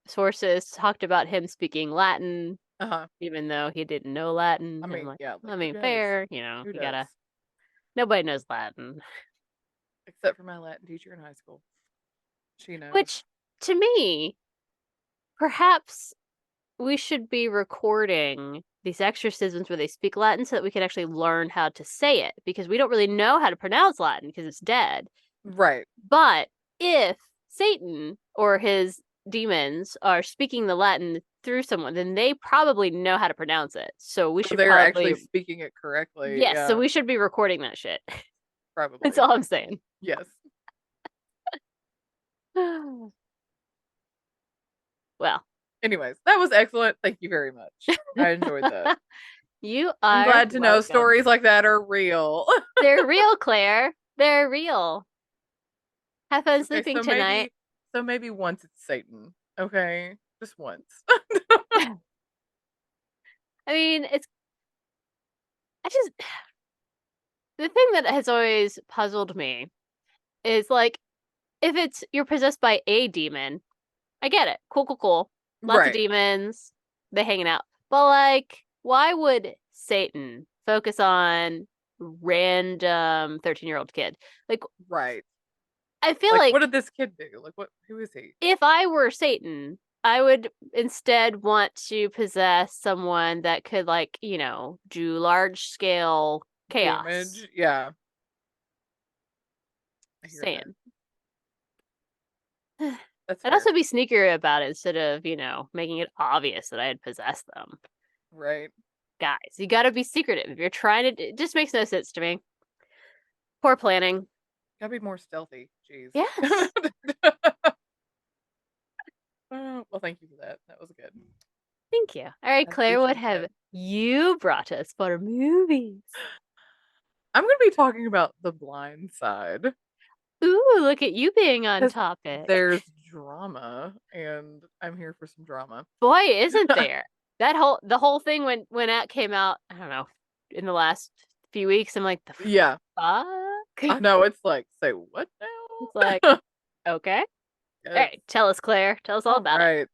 sources talked about him speaking Latin, Uh-huh. even though he didn't know Latin. I And I'm mean, like, yeah, I like who mean, does? fair, Who you does? gotta. Nobody knows Latin. Except for my Latin teacher in high school. She knows. Which, to me, perhaps we should be recording these exorcisms where they speak Latin so that we can actually learn how to say it because we don't really know how to pronounce Latin because it's dead. Right. But if Satan or his demons are speaking the Latin through someone, then they probably know how to pronounce it. So we So should they're probably, actually speaking it correctly. yes, so Yeah, we should be recording that shit. That's probably. all I'm saying. Yes. Well, Anyways, that was excellent. Thank you very much. I enjoyed that. you I'm are glad to know welcome. stories like that are real. They're real, Claire. They're real. Have fun Okay, sleeping tonight. so maybe once it's Satan. Okay? Just once. I mean, I just, the thing that has always puzzled me is like, if you're possessed by a demon, I get it. Cool, cool, cool. Lots of Right. demons, they hanging out. But like, why would Satan focus on random 13-year-old kid? Like, Right. I feel Like what like did this kid do? Like who is he? if I were Satan, I would instead want to possess someone that could, like, do large scale chaos. Damage? Yeah. I hear that. Saying. That's I'd fair. also be sneakier about it instead of, making it obvious that I had possessed them. Right. Guys, you gotta be secretive. If you're trying to, it just makes no sense to me. Poor planning. Gotta be more stealthy. Jeez. Yes. Well, thank you for that. That was good. Thank you. All right, I Claire, what appreciate have that. you brought us for movies? I'm gonna be talking about The Blind Side. Ooh, look at you being on because topic. there's drama, and I'm here for some drama. Boy, isn't there. The whole thing when that came out, I don't know, in the last few weeks, I'm like, the Yeah, fuck? I know. It's like, say what It's like, now? okay. All Yes. right, tell us, Claire. Tell us all All about it. right.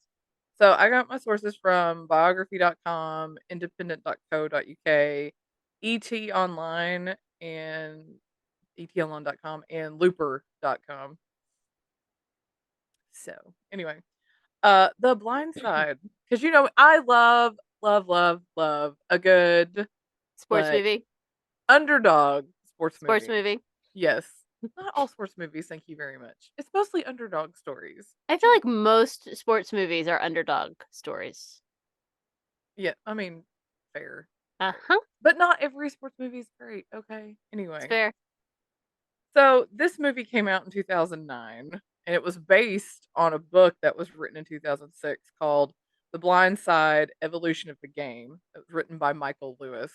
So I got my sources from biography.com, independent.co.uk, ET Online, and etonline.com, and looper.com. So anyway, The Blind Side, because I love a good, Sports like, movie. underdog sports Sports movie. movie. Yes. Not all sports movies, thank you very much. It's mostly underdog stories. I feel like most sports movies are underdog stories. Yeah, I mean, fair, fair. Uh-huh. But not every sports movie is great, okay? It's Anyway, fair. so this movie came out in 2009, and it was based on a book that was written in 2006 called The Blind Side: Evolution of the Game. It was written by Michael Lewis.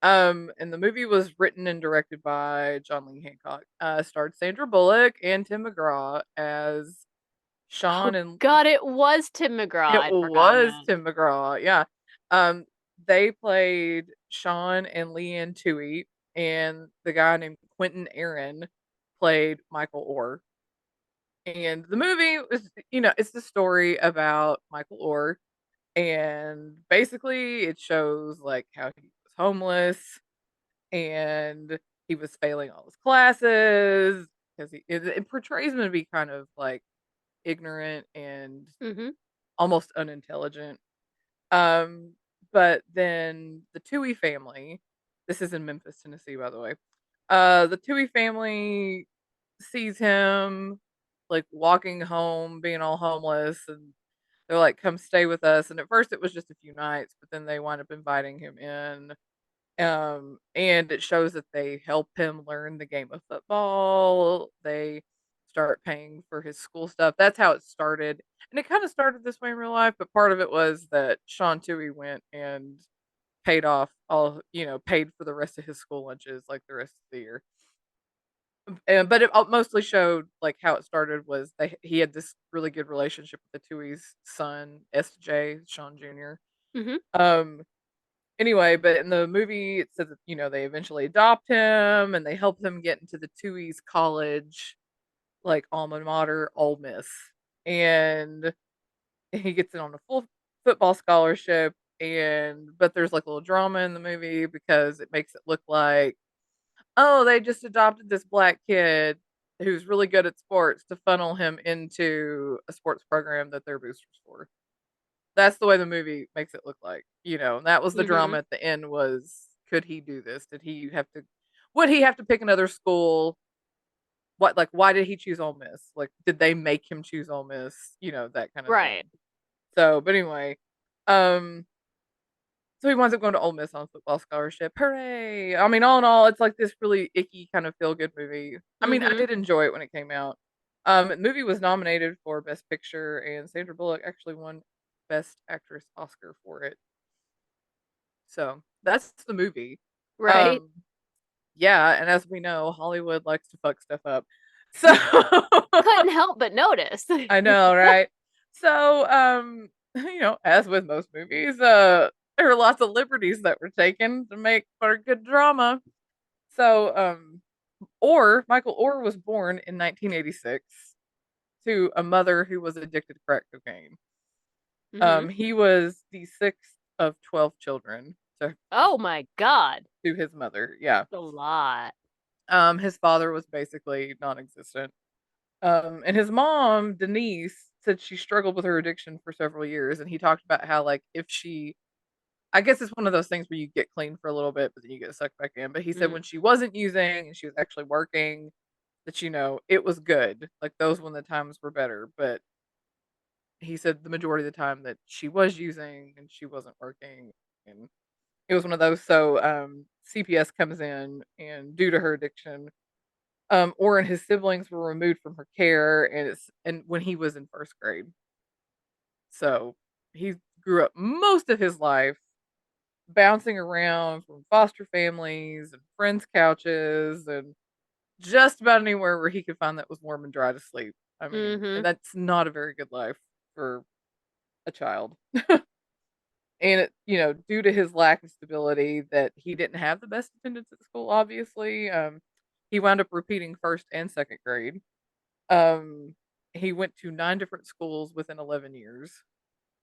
And the movie was written and directed by John Lee Hancock. Starred Sandra Bullock and Tim McGraw as Oh Sean and God, it was Tim McGraw. it I'd forgotten was that. Tim McGraw, yeah. Um, they played Sean and Leanne Tuohy, and the guy named Quentin Aaron played Michael Oher. And the movie is, it's the story about Michael Oher, and basically it shows like how he was homeless and he was failing all his classes because it portrays him to be kind of like ignorant and Mm-hmm. almost unintelligent. Um, but then the Tuohy family, this is in Memphis, Tennessee, by the way. The Tuohy family sees him like walking home, being all homeless, and they're like, "Come stay with us." And at first, it was just a few nights, but then they wind up inviting him in. And it shows that they help him learn the game of football. They start paying for his school stuff. That's how it started. And it kind of started this way in real life, but part of it was that Sean Toohey went and paid off all, paid for the rest of his school lunches like the rest of the year. But it mostly showed like how it started was he had this really good relationship with the Toohey's son, SJ, Sean Jr. Mm-hmm. Um, Anyway, but in the movie, it says that, they eventually adopt him and they help him get into the Tuohy's college, like alma mater, Ole Miss. And he gets in on a full football scholarship. But there's like a little drama in the movie because it makes it look like, oh, they just adopted this black kid who's really good at sports to funnel him into a sports program that they're boosters for. That's the way the movie makes it look like, and that was the Mm-hmm. drama at the end was, could he do this? Would he have to pick another school? Why did he choose Ole Miss? Like, did they make him choose Ole Miss? That kind of Right. thing. So, but anyway, um, so he winds up going to Ole Miss on a football scholarship. Hooray! I mean, all in all, it's like this really icky kind of feel good movie. I mean, I Mm-hmm. did enjoy it when it came out. The movie was nominated for Best Picture, and Sandra Bullock actually won Best Actress Oscar for it. So that's the movie. Right. Um, yeah, and as we know, Hollywood likes to fuck stuff up. So Couldn't help but notice. I know, right? So, as with most movies, there are lots of liberties that were taken to make for good drama. So, Michael Orr was born in 1986 to a mother who was addicted to crack cocaine. Mm-hmm. He was the sixth of 12 children Oh my God. to his mother. Yeah. A lot. His father was basically non-existent. And his mom, Denise, said she struggled with her addiction for several years, and he talked about how, like, if she, I guess it's one of those things where you get clean for a little bit, but then you get sucked back in. But he said Mm. when she wasn't using and she was actually working, that it was good. Like those when the times were better. But he said the majority of the time that she was using and she wasn't working, and it was one of those. So CPS comes in, and due to her addiction, Orr and his siblings were removed from her care, and when he was in first grade. So he grew up most of his life bouncing around from foster families and friends' couches and just about anywhere where he could find that was warm and dry to sleep. I mean, and Mm-hmm. that's not a very good life for a child. And it, due to his lack of stability, that he didn't have the best attendance at school. Obviously, he wound up repeating first and second grade. Um, he went to 9 different schools within 11 years.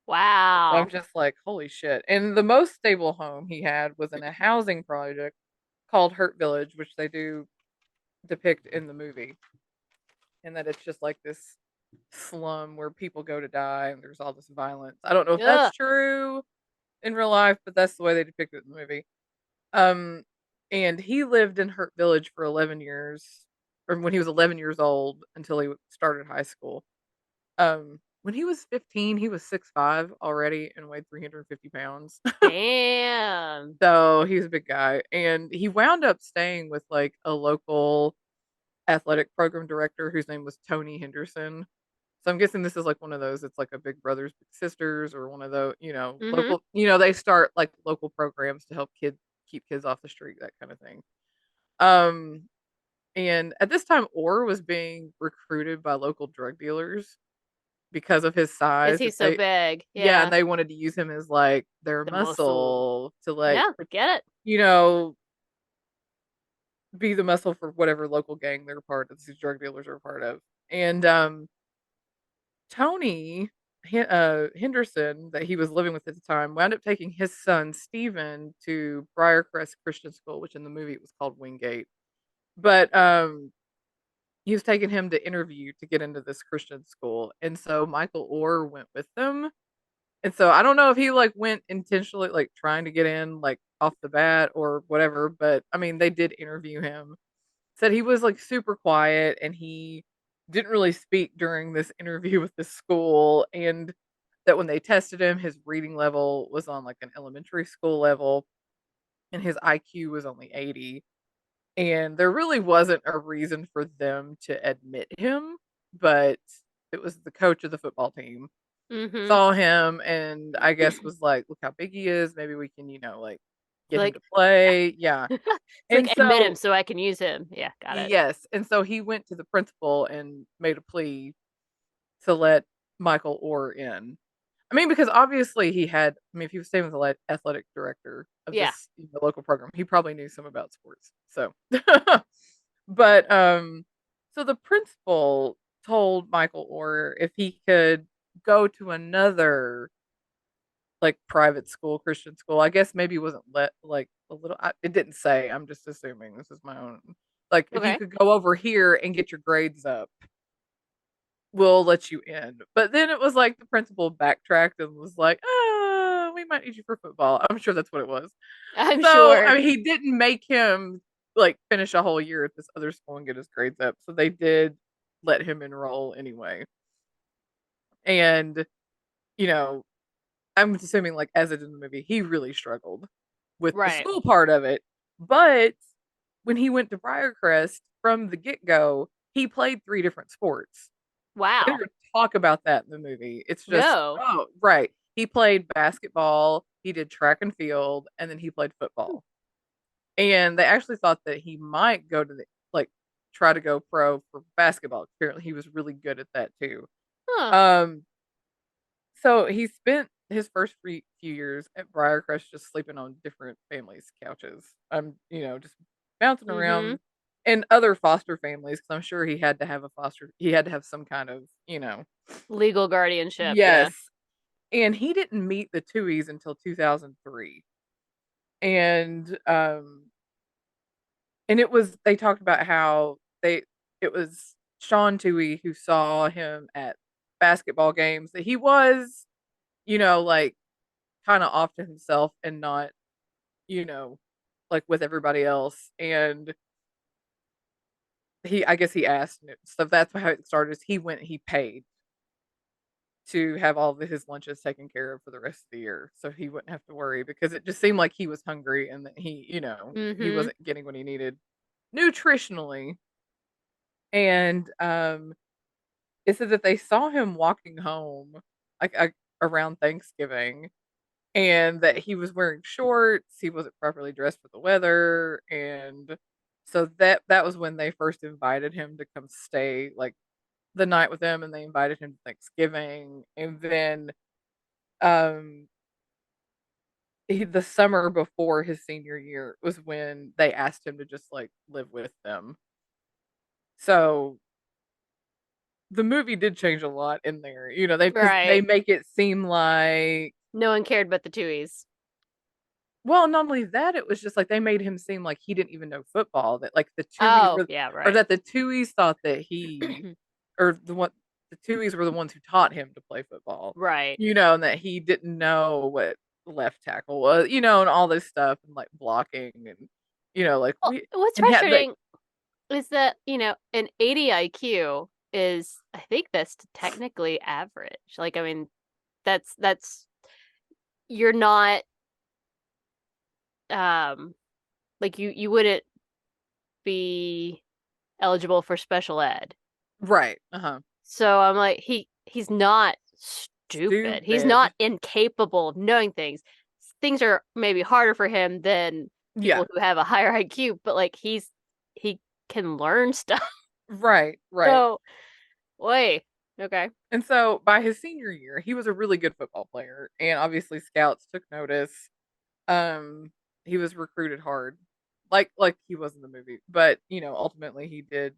So I'm Wow. just like, holy shit. And the most stable home he had was in a housing project called Hurt Village, which they do depict in the movie. And that it's just like this slum where people go to die and there's all this violence. I don't know if that's Ugh. true in real life, but that's the way they depict it in the movie. Um, and he lived in Hurt Village for 11 years, or when he was 11 years old until he started high school. When he was 15, he was 6'5" already and weighed 350 pounds. Damn. So he's a big guy. And he wound up staying with like a local athletic program director whose name was Tony Henderson. So I'm guessing this is like one of those, it's like a Big Brothers Big Sisters or one of those, Mm-hmm. local, they start like local programs to help kids keep kids off the street, that kind of thing. Um and at this time Orr was being recruited by local drug dealers because of his Is size. he If so they big? Yeah, and Yeah. they wanted to use him as like their The muscle. muscle to like Yeah, get it. you know be the muscle for whatever local gang they're part of, these drug dealers are a part of. And Tony Henderson, that he was living with at the time, wound up taking his son Stephen to Briarcrest Christian School, which in the movie it was called Wingate. But he was taking him to interview to get into this Christian school, and so Michael Oher went with them. And so I don't know if he like went intentionally like trying to get in like off the bat or whatever, but I mean they did interview him. Said he was like super quiet and he didn't really speak during this interview with the school, and that when they tested him his reading level was on like an elementary school level and his IQ was only 80, and there really wasn't a reason for them to admit him, but it was the coach of the football team Mm-hmm. saw him and I guess was like, look how big he is, maybe we can, like get him Like, to play. Yeah. yeah. It's like And admit him so so I can use him. Yeah, got it. yes, and so he went to the principal and made a plea to let Michael Orr in. I mean, because obviously if he was staying with the athletic director of Yeah. this local program, he probably knew some about sports. So, but so the principal told Michael Orr if he could go to another like private school, Christian school. I guess maybe it wasn't let like a little. It didn't say. I'm just assuming this is my own. Like if you Okay. could go over here and get your grades up, we'll let you in. But then it was like the principal backtracked and was like, we might need you for football. I'm sure that's what it was. I'm So I sure. mean, he didn't make him like finish a whole year at this other school and get his grades up. So they did let him enroll anyway. And you know, I'm assuming like as it in the movie, he really struggled with the Right. school part of it. But when he went to Briarcrest from the get go, he played 3 different sports. They Wow. never talk about that in the movie. It's just, No. oh, right. He played basketball, he did track and field, and then he played Hmm. football. And they actually thought that he might go to like try to go pro for basketball. Apparently he was really good at that too. Huh. Um so he spent his first few years at Briarcrest just sleeping on different families' couches. Just bouncing Mm-hmm. around in other foster families because I'm sure he had to have some kind of, Legal guardianship. Yeah. yes. And he didn't meet the Tuohys until 2003. And they talked about how it was Sean Tuohy who saw him at basketball games, that he was, like kind of off to himself and not, you know, like with everybody else. And I guess he asked, so that's how it started. He paid to have all of his lunches taken care of for the rest of the year, so he wouldn't have to worry because it just seemed like he was hungry and that he Mm-hmm. wasn't getting what he needed nutritionally. And it said that they saw him walking home like around Thanksgiving, and that he was wearing shorts, he wasn't properly dressed for the weather, and So that was when they first invited him to come stay like the night with them, and they invited him to Thanksgiving, and then um the summer before his senior year was when they asked him to just like live with them. So the movie did change a lot in there, they because they Right. make it seem like, No one cared but the Tuohys. well, not only that, it was just like they made him seem like he didn't even know football, that like the Tuohys Oh, were, yeah, or right. that the Tuohys thought that or the Tuohys were the ones who taught him to play football, Right. and that he didn't know what left tackle was, and all this stuff, and like blocking, and like Well, what's and he had like, frustrating is that, an 80 IQ is, I think that's technically average. Like, I mean, that's you're not um like you wouldn't be eligible for special ed. right, uh-huh, So I'm like, he's not stupid. He's stupid, not incapable of knowing things. Things are maybe harder for him than yeah, people who have a higher IQ, but like he can learn stuff. right, right. So, wait. Okay. And so by his senior year, he was a really good football player, and obviously scouts took notice. Um, he was recruited hard, like he was in the movie, but ultimately he did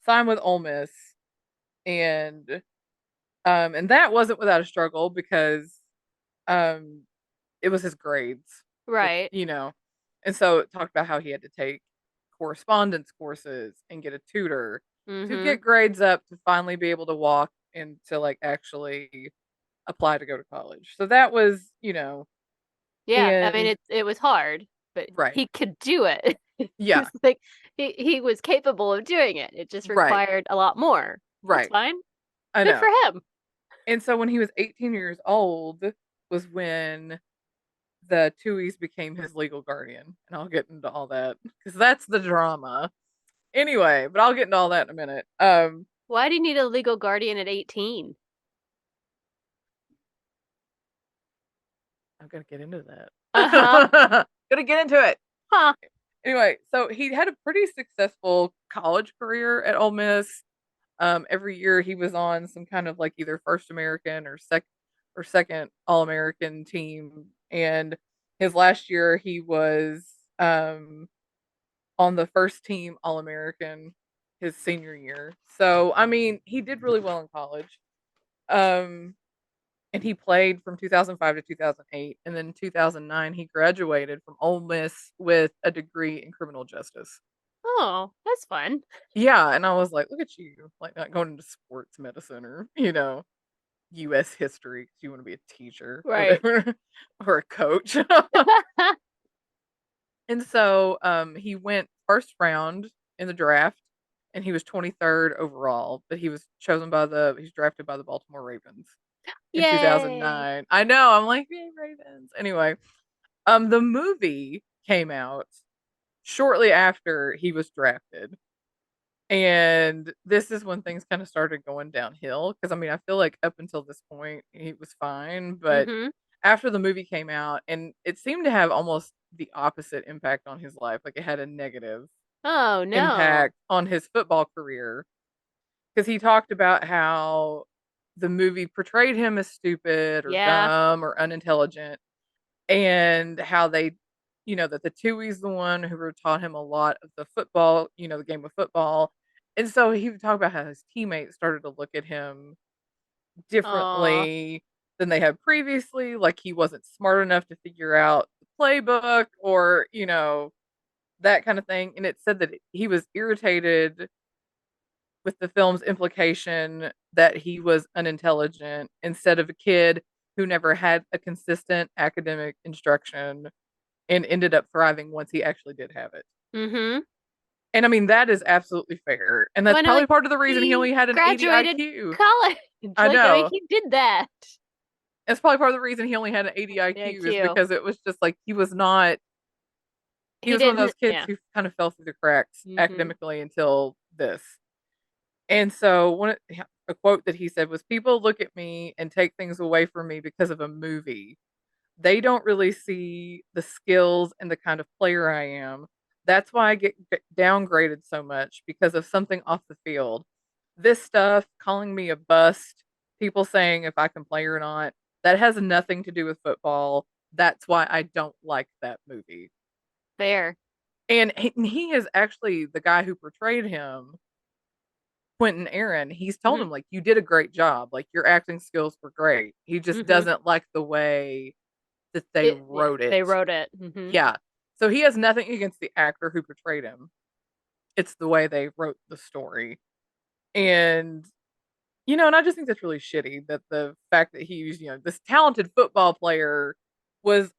sign with Ole Miss, and and that wasn't without a struggle because um it was his grades with Right. and so it talked about how he had to take correspondence courses and get a tutor to Mm-hmm. get grades up to finally be able to walk and to like actually apply to go to college. So that was, Yeah. I mean, and it was hard, but right. he could do it. Yeah, It's like he was capable of doing it. It just right. required a lot more. That's Right. fine. I Good for know. him. And so when he was 18 years old was when the Tuohys became his legal guardian. And I'll get into all that because that's the drama. Anyway, but I'll get into all that in a minute. Why do you need a legal guardian at 18? I'm gonna get into that. Uh-huh. Gonna get into it. Huh. Anyway, so he had a pretty successful college career at Ole Miss. Every year he was on some kind of like either first American or second All American team. And his last year he was um on the first team All American his senior year. So I mean he did really well in college. Um and he played from 2005 to 2008, and then in 2009 he graduated from Ole Miss with a degree in criminal justice. Oh, that's fun. Yeah, and I was like, look at you, like not going into sports medicine or, US history because you want to be a teacher or Right. whatever or a coach. And so he went first round in the draft and he was 23rd overall, but he was drafted by the Baltimore Ravens in Yay. 2009. I know, I'm like, yay, Ravens. Anyway, the movie came out shortly after he was drafted. And this is when things kind of started going downhill because I mean, I feel like up until this point he was fine, but Mm-hmm. after the movie came out and it seemed to have almost the opposite impact on his life, like it had a negative Oh, no. impact on his football career because he talked about how the movie portrayed him as stupid or Yeah. dumb or unintelligent, and how they, that the Tuohy's the one who were taught him a lot of the football, the game of football. And so he would talk about how his teammates started to look at him Aw. differently than they had previously. Like he wasn't smart enough to figure out the playbook or, that kind of thing. And it said that he was irritated with the film's implication that he was unintelligent instead of a kid who never had a consistent academic instruction and ended up thriving once he actually did have it. Mm-hmm. And I mean, that is absolutely fair. And that's Well, no, probably like, part of the reason he he only had an 80 graduated IQ. college. I Like, I mean, know. he did that. It's probably part of the reason he only had an 80 IQ is IQ. because it was just like he He was one of didn't, those kids yeah. who kind of fell through the cracks Mm-hmm. academically until this. And so a quote that he said was, people look at me and take things away from me because of a movie. They don't really see the skills and the kind of player I am. That's why I get downgraded so much because of something off the field. This stuff, calling me a bust, people saying if I can play or not, that has nothing to do with football. That's why I don't like that movie. Fair. And he is actually the guy who portrayed him, Quentin Aaron. He's told Hmm. him, like, you did a great job. Like, your acting skills were great. He just Hmm. doesn't like the way that they Yeah, wrote it. they wrote it. Hmm. Yeah. So he has nothing against the actor who portrayed him. It's the way they wrote the story. And, and I just think that's really shitty that the fact that he was, this talented football player was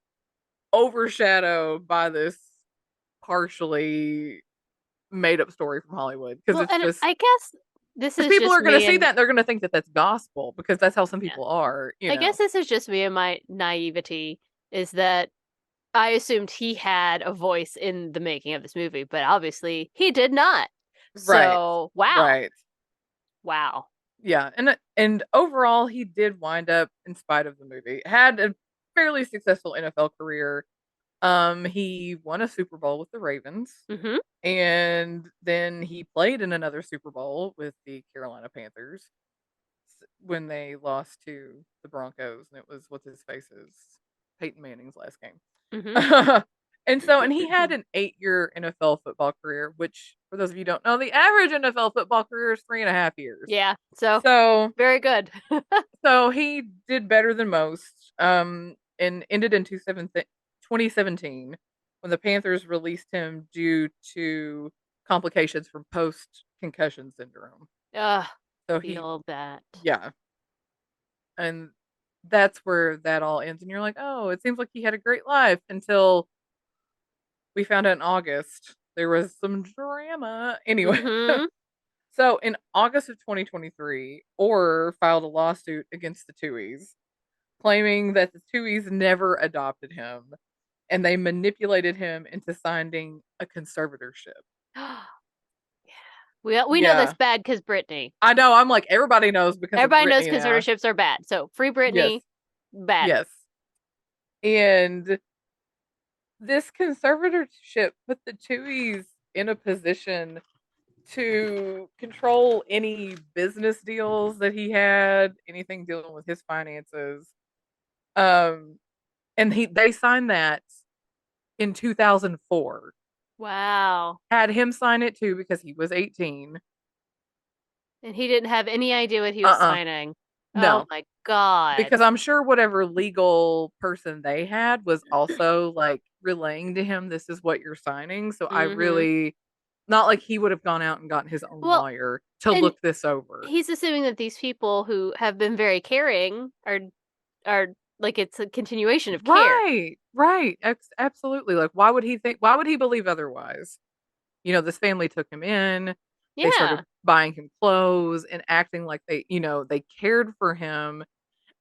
overshadowed by this partially made up story from Hollywood. Because Well, it's and just, I guess this because is people just are going to me see and that and they're going to think that that's gospel because that's how some yeah. people are. I guess this is just me and my naivety is that I assumed he had a voice in the making of this movie, but obviously he did not. Right. So, wow. Right. Wow. Yeah. And overall, he did wind up, in spite of the movie, had a fairly successful NFL career. He won a Super Bowl with the Ravens, Hmm. and then he played in another Super Bowl with the Carolina Panthers when they lost to the Broncos, and it was what's his face's Peyton Manning's last game. Hmm. And he had an 8-year NFL football career, which, for those of you who don't know, the average NFL football career is 3.5 years. Yeah. So, So, very good. so he did better than most. And ended in 2017 when the Panthers released him due to complications from post concussion syndrome. Ugh, So he, feel that. yeah, and that's where that all ends. And you're like, oh, it seems like he had a great life until we found out in August there was some drama. Anyway, Hmm. so in August of 2023, Orr filed a lawsuit against the Tuohys, claiming that the Tuohys never adopted him and they manipulated him into signing a conservatorship. We know that's Yeah. bad because Brittany. I know. I'm like, everybody knows because of Everybody knows Brittany now. conservatorships are bad. So free Yes. Brittany, bad. Yes. And this conservatorship put the Tuohys in a position to control any business deals that he had, anything dealing with his finances. Um, and they signed that in 2004. Wow. Had him sign it too because he was 18. And he didn't have any idea what he was Uh-uh. signing. Oh No. my God. Because I'm sure whatever legal person they had was also like relaying to him, this is what you're signing. So I Hmm. really, not like he would have gone out and gotten his own Well, lawyer to and look this over. he's assuming that these people who have been very caring are like it's a continuation of care. Right. Right. Absolutely. Like, why would he believe otherwise? This family took him in. They Yeah. started buying him clothes and acting like they cared for him.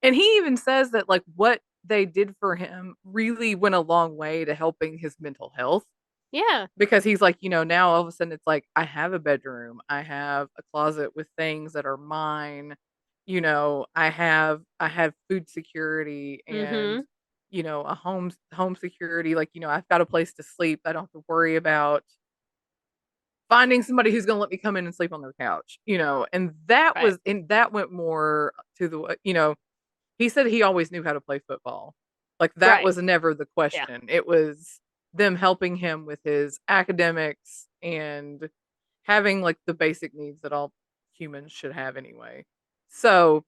And he even says that, like, what they did for him really went a long way to helping his mental health, Yeah. because he's like, now all of a sudden it's like, I have a bedroom, I have a closet with things that are mine, I have food security and Hmm. a home security, like, I've got a place to sleep. I don't have to worry about finding somebody who's going to let me come in and sleep on their couch. And Right. that went more to the. He said he always knew how to play football. Like, that Right. was never the Yeah. question. It was them helping him with his academics and having, like, the basic needs that all humans should have anyway. So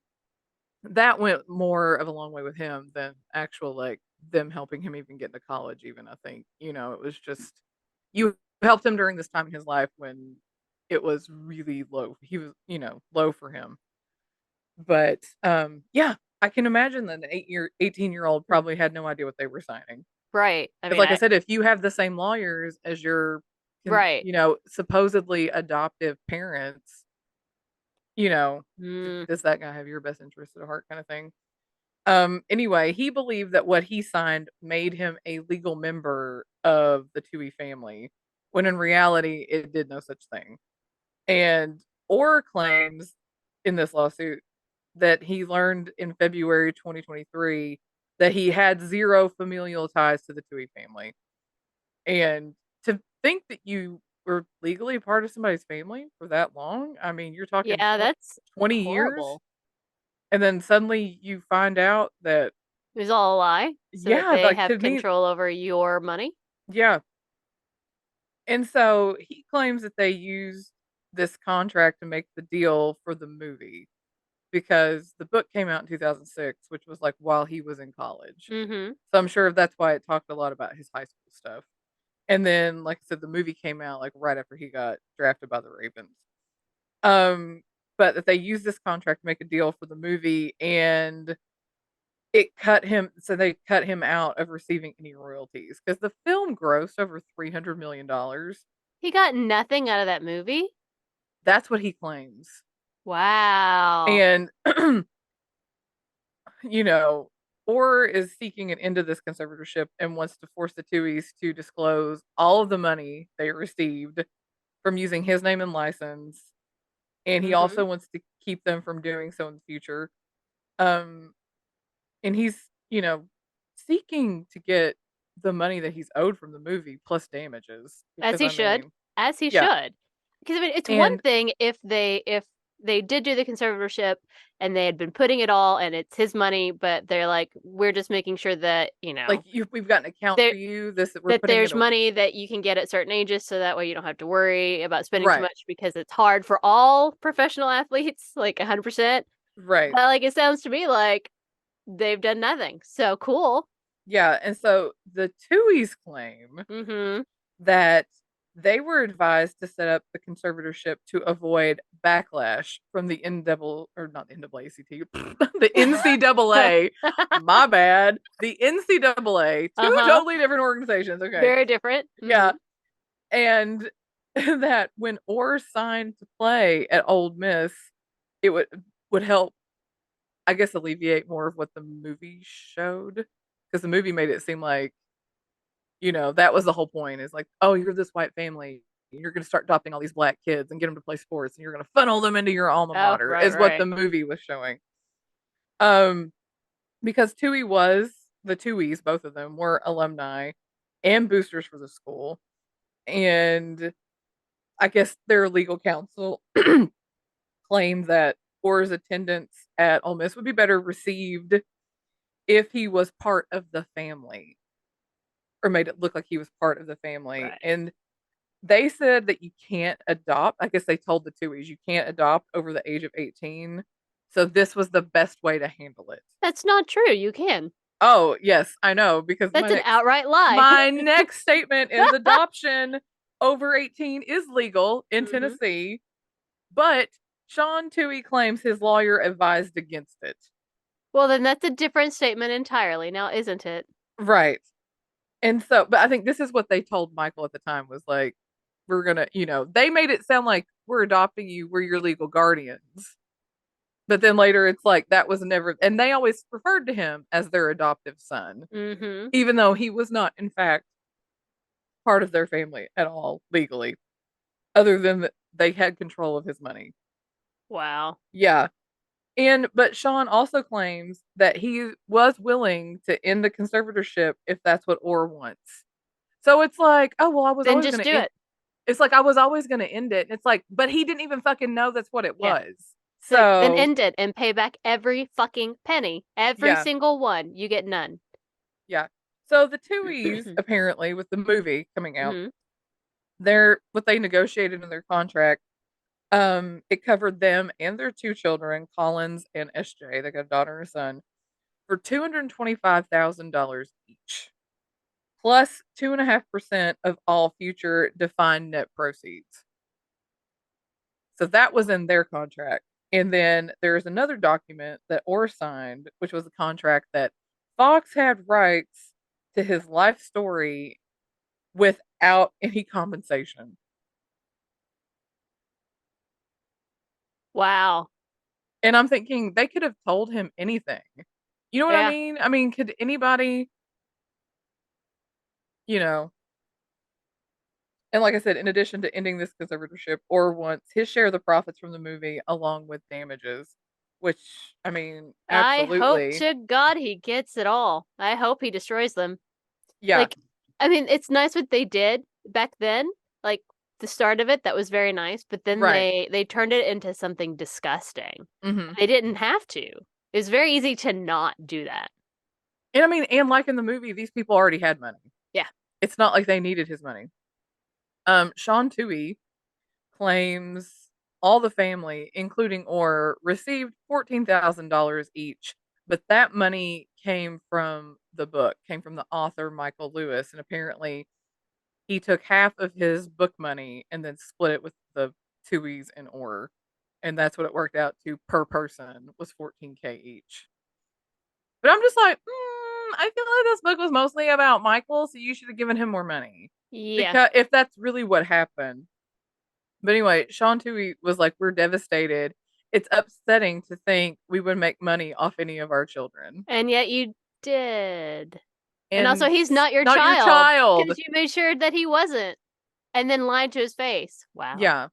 that went more of a long way with him than actual, like, them helping him even get into college even, I think. It was just, you helped him during this time in his life when it was really low. He was, low for him. But yeah, I can imagine that an 18-year-old probably had no idea what they were signing. Right. I Because, mean, like I I said, if you have the same lawyers as your, right. supposedly adoptive parents, you know, Mm, does that guy have your best interest at heart, kind of thing? Anyway, he believed that what he signed made him a legal member of the Tui family, when in reality it did no such thing. And Orr claims in this lawsuit that he learned in February 2023 that he had zero familial ties to the Tui family. And to think that you were legally part of somebody's family for that long. I mean, you're talking Yeah, that's 20 years, horrible. and then suddenly you find out that, It was all a lie so that yeah, they like have to me, control over your money. yeah. And so he claims that they used this contract to make the deal for the movie because the book came out in 2006, which was like while he was in college. Mm-hmm. So I'm sure that's why it talked a lot about his high school stuff. And then, like I said, the movie came out like right after he got drafted by the Ravens. Um, but that they used this contract to make a deal for the movie, and it cut him. So they cut him out of receiving any royalties because the film grossed over $300 million. He got nothing out of that movie. That's what he claims. Wow. And you know, Orr is seeking an end to this conservatorship and wants to force the Tuohys to disclose all of the money they received from using his name and license. And he Mm-hmm. also wants to keep them from doing so in the future. Um, and he's, seeking to get the money that he's owed from the movie plus damages. As Because, he I should. mean, As he yeah. should. Because I mean, it's one And thing if they did do the conservatorship and they had been putting it all and it's his money, but they're like, we're just making sure that, like, we've got an account for there you. This, we're that putting it there's away. money that you can get at certain ages so that way you don't have to worry about spending too Right. much because it's hard for all professional athletes, like 100%. Right. But like it sounds to me like they've done nothing. So cool. Yeah. And so the Tuohy's claim Mm-hmm. that they were advised to set up the conservatorship to avoid backlash from the or not the NAACP, the NCAA. My bad. The NCAA, two Uh-huh. totally different organizations. Okay. Very different. Yeah. Mm-hmm. And that when Orr signed to play at Ole Miss, it would help, I guess, alleviate more of what the movie showed. Because the movie made it seem like, that was the whole point, is like, oh, you're this white family. You're going to start adopting all these black kids and get them to play sports, and you're going to funnel them into your alma Oh, mater, right, is what right. the movie was showing. Um, because the Tuohys, both of them were alumni and boosters for the school. And I guess their legal counsel claimed that Orr's attendance at Ole Miss would be better received if he was part of the family, or made it look like he was part of the family. Right. And they said that you can't adopt. I guess they told the Tuohys you can't adopt over the age of 18. So this was the best way to handle it. That's not true. You can. Oh, yes, I know, because That's an outright lie. my next statement is adoption over 18 is legal in Hmm. Tennessee, but Sean Tuohy claims his lawyer advised against it. Well, then that's a different statement entirely, now isn't it? Right. And so, but I think this is what they told Michael at the time, was like, we're gonna, they made it sound like we're adopting you, we're your legal guardians. But then later it's like that was never, and they always referred to him as their adoptive son, Mm-hmm. even though he was not, in fact, part of their family at all legally, other than that they had control of his money. Wow. Yeah. But Sean also claims that he was willing to end the conservatorship if that's what Orr wants. So it's like, oh, well, I was Then always just going do to end. it. It's like I was always going to end it. And it's like, but he didn't even fucking know that's what it Yeah. was. So then So, end it and pay back every fucking penny. Every yeah, single one. You get none. yeah. So the Tuohy's, apparently, with the movie coming out, Hmm. what they negotiated in their contract, it covered them and their two children, Collins and SJ. They got a daughter and a son, for $225,000 each, plus 2.5% of all future defined net proceeds. So that was in their contract. And then there's another document that Orr signed, which was a contract that Fox had rights to his life story without any compensation. Wow. And I'm thinking they could have told him anything. You know what I Yeah. mean? I mean, could anybody, you know, and like I said, in addition to ending this conservatorship, Orr wants his share of the profits from the movie along with damages, which, I mean, I hope absolutely. to God he gets it all. I hope he destroys them. Yeah. Like, I mean, it's nice what they did, back then, like the start of it, that was very nice, but then Right. they turned it into something disgusting. Mhm. They didn't have to. It was very easy to not do that. And I mean, and like in the movie, these people already had money. Yeah. It's not like they needed his money. Sean Tuohy claims all the family, including Orr, received $14,000 each, but that money came from the book, came from the author Michael Lewis, and apparently he took half of his book money and then split it with the Tuohys and Orr, and that's what it worked out to per person was 14K each. But I'm just like, I feel like this book was mostly about Michael, so you should have given him more money Yeah. because if that's really what happened. But anyway, Sean Tui was like, "We're devastated. It's upsetting to think we would make money off any of our children, And yet you did. And also, and he's it's not your not your child child." because you made sure that he wasn't and then lied to his face. Wow. Yeah,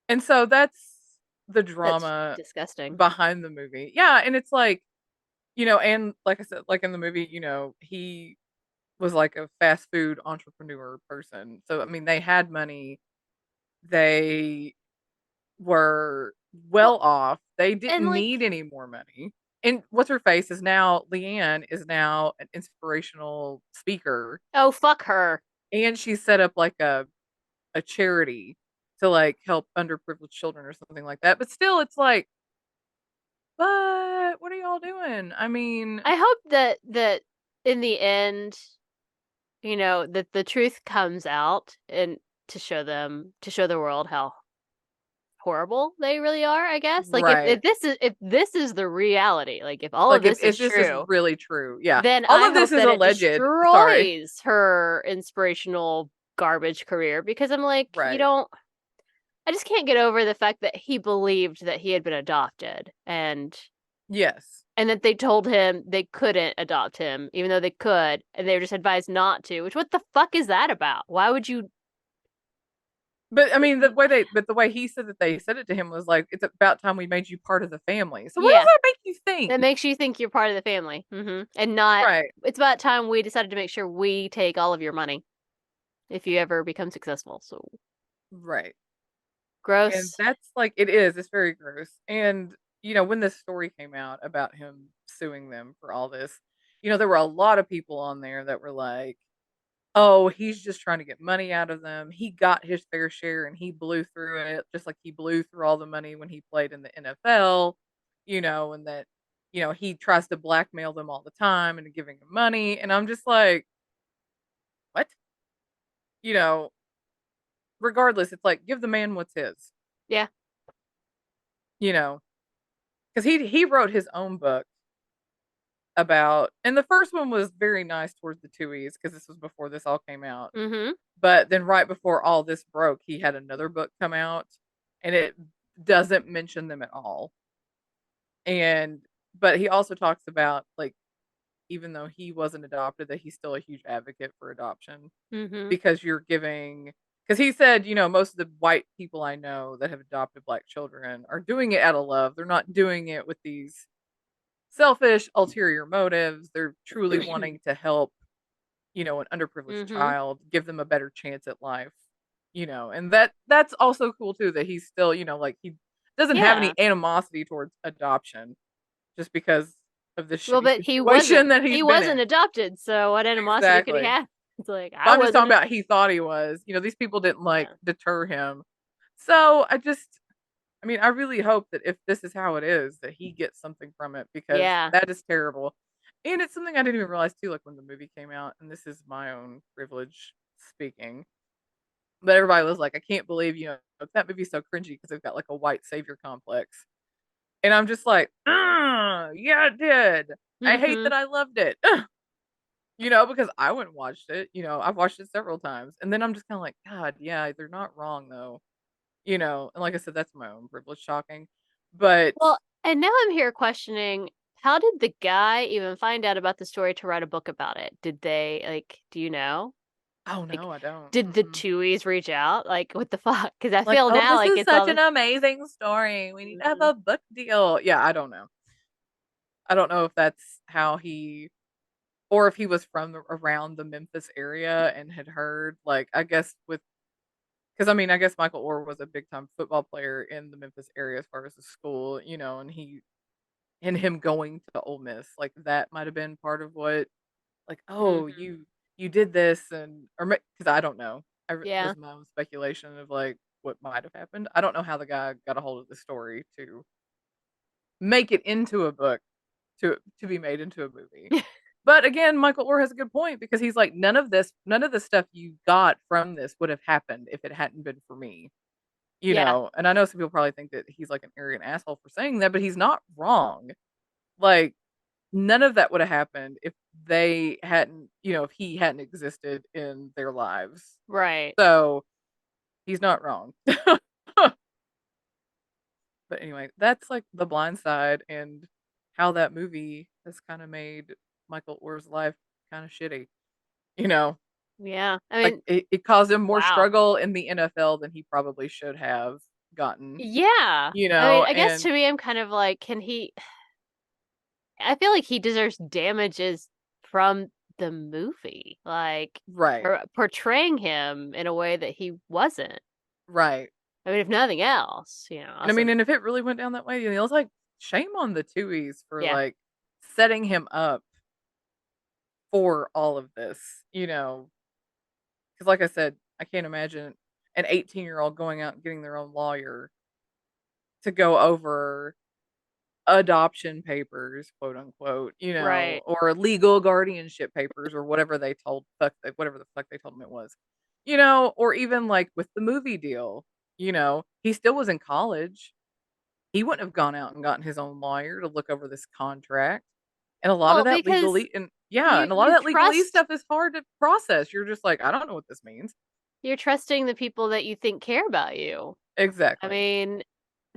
and so that's the That's drama disgusting. behind the movie. Yeah, and it's like, and like I said, like in the movie, he was like a fast food entrepreneur person. So I mean, they had money. They were Well, well off. They and didn't like, need any more money. And what's her face is now Leanne is now an inspirational speaker, oh, fuck her. and she set up like a charity to like help underprivileged children or something like that. But still, it's like, but what are y'all doing? I mean, I hope that in the end, that the truth comes out and to show the world how horrible they really are, I guess. Like right? if this is the reality, like if all of Like this if is this is true, really true, yeah. then All I of this hope is that it alleged. Sorry, destroys her inspirational garbage career because I'm like, right? I just can't get over the fact that he believed that he had been adopted Yes. and that they told him they couldn't adopt him even though they could and they were just advised not to, which what the fuck is that about? Why would you But I mean, the way he said that they said it to him was like, "It's about time we made you part of the family." So what does Yeah, that make you think? that makes you think you're part of the family. And not Right, it's about time we decided to make sure we take all of your money if you ever become successful. So right. And gross. that's like it is. It's very gross. And when this story came out about him suing them for all this, there were a lot of people on there that were like, "Oh, he's just trying to get money out of them. He got his fair share and he blew through it, just like he blew through all the money when he played in the NFL." And that he tries to blackmail them all the time and giving them money. And I'm just like, what? You know, Regardless, it's like give the man what's his. Yeah. You know, because he wrote his own book about, and the first one was very nice towards the Tuohys because this was before this all came out. Mm-hmm. But then right before all this broke, he had another book come out, and it doesn't mention them at all. And but he also talks about like even though he wasn't adopted, that he's still a huge advocate for adoption Mm-hmm. because you're giving. Because he said, most of the white people I know that have adopted black children are doing it out of love. They're not doing it with these selfish ulterior motives. They're truly wanting to help, an underprivileged Mm-hmm. child, give them a better chance at life. And that's also cool too that he's still, like he doesn't have any Yeah. animosity towards adoption just because of the Well, shitty but situation that he he's been wasn't in. adopted, so what animosity could he Exactly. have? It's like But I I'm just talking wasn't. about he thought he was. These people didn't like Yeah. deter him. So I mean, I really hope that if this is how it is, that he gets something from it because Yeah. that is terrible. And it's something I didn't even realize too, like when the movie came out, and this is my own privilege speaking. But everybody was like, I can't believe, that movie's so cringy because they've got like a white savior complex. And I'm just like, yeah, it did. I hate Mm-hmm. that I loved it. Because I went and watched it. I've watched it several times. And then I'm just kind of like, God, yeah, they're not wrong though. And like I said, that's my own privilege shocking. But Well, and now I'm here questioning how did the guy even find out about the story to write a book about it? Did they do you know? oh Like, no, I don't. did the Mm-mm. Tuohys reach out? Like, what the fuck? Because I Like, feel oh, now this like is it's such all. an amazing story. We need to have Mhm. a book deal. Yeah, I don't know. I don't know if that's how he or if he was from around the Memphis area and had heard, like, I guess with, because I mean, I guess Michael Oher was a big time football player in the Memphis area as far as the school, and him going to Ole Miss, like that might have been part of what, like, oh, Hmm. you did this, and or because I don't know, Yeah. just my own speculation of like what might have happened. I don't know how the guy got a hold of the story to make it into a book to be made into a movie. But again, Michael Orr has a good point because he's like, none of the stuff you got from this would have happened if it hadn't been for me. Yeah. And I know some people probably think that he's like an arrogant asshole for saying that, but he's not wrong. Like, none of that would have happened if they hadn't, if he hadn't existed in their lives. Right. So he's not wrong. But anyway, that's like the blind side and how that movie has kind of made Michael Orr's life kind of shitty. You know, Yeah. I like mean, it caused him more wow. struggle in the NFL than he probably should have gotten, Yeah. I mean, I guess and to me, I'm kind of like, can he? I feel like he deserves damages from the movie, like right, portraying him in a way that he wasn't. right. I mean, if nothing else, And I mean, also, and if it really went down that way, it was like shame on the Tuohys for yeah. like setting him up for all of this, because like I said, I can't imagine an 18-year-old going out and getting their own lawyer to go over adoption papers, quote unquote, Right. or legal guardianship papers or whatever the fuck they told him it was. Or even like with the movie deal, he still was in college. He wouldn't have gone out and gotten his own lawyer to look over this contract. And a lot of Well, that because legalese and yeah, you and a lot of you that legalese trust stuff is hard to process. You're just like, I don't know what this means. you're trusting the people that you think care about you. I Exactly. mean,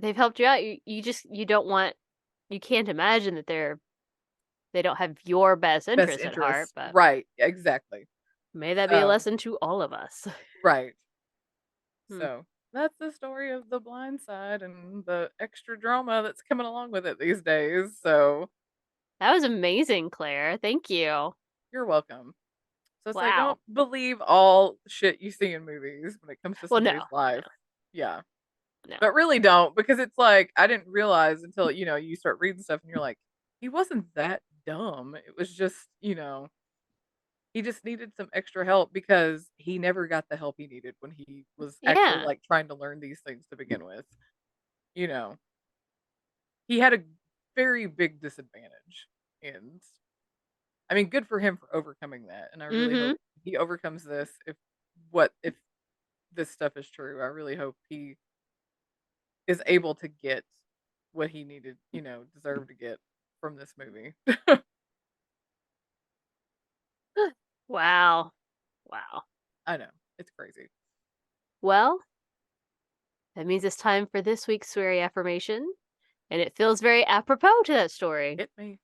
they've helped you out. You don't want you can't imagine that they don't have your best Best interest at heart, interests. but Right. Exactly. may that be a So, lesson to all of us. right. Hmm. So that's the story of The Blind Side and the extra drama that's coming along with it these days. So That was amazing, Claire. Thank you. you're welcome. So it's like, Wow. don't believe all shit you see in movies when it comes to Well, no, somebody's life. Yeah. no. But really don't, because it's like, I didn't realize until, you start reading stuff and you're like, he wasn't that dumb. It was just, he just needed some extra help because he never got the help he needed when he was actually Yeah. like trying to learn these things to begin with. You know, he had a very big disadvantage. And I mean, good for him for overcoming that. And I really Mm-hmm. hope he overcomes this if this stuff is true. I really hope he is able to get what he needed, deserved to get from this movie. Wow. Wow. I know. It's crazy. Well, that means it's time for this week's sweary affirmation, and it feels very apropos to that story. Hit me.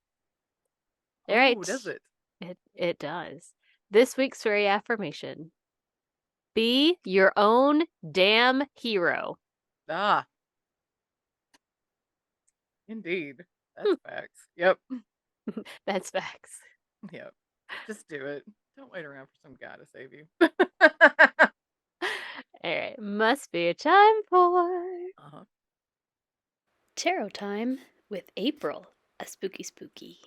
All Oh, right. does it? It does. This week's sweary affirmation. Be your own damn hero. Ah, indeed. Hmm. That's facts. Yep. That's facts. Yep. Just do it. Don't wait around for some guy to save you. All right. Must be a time for Uh-huh. tarot time with April, a spooky spooky.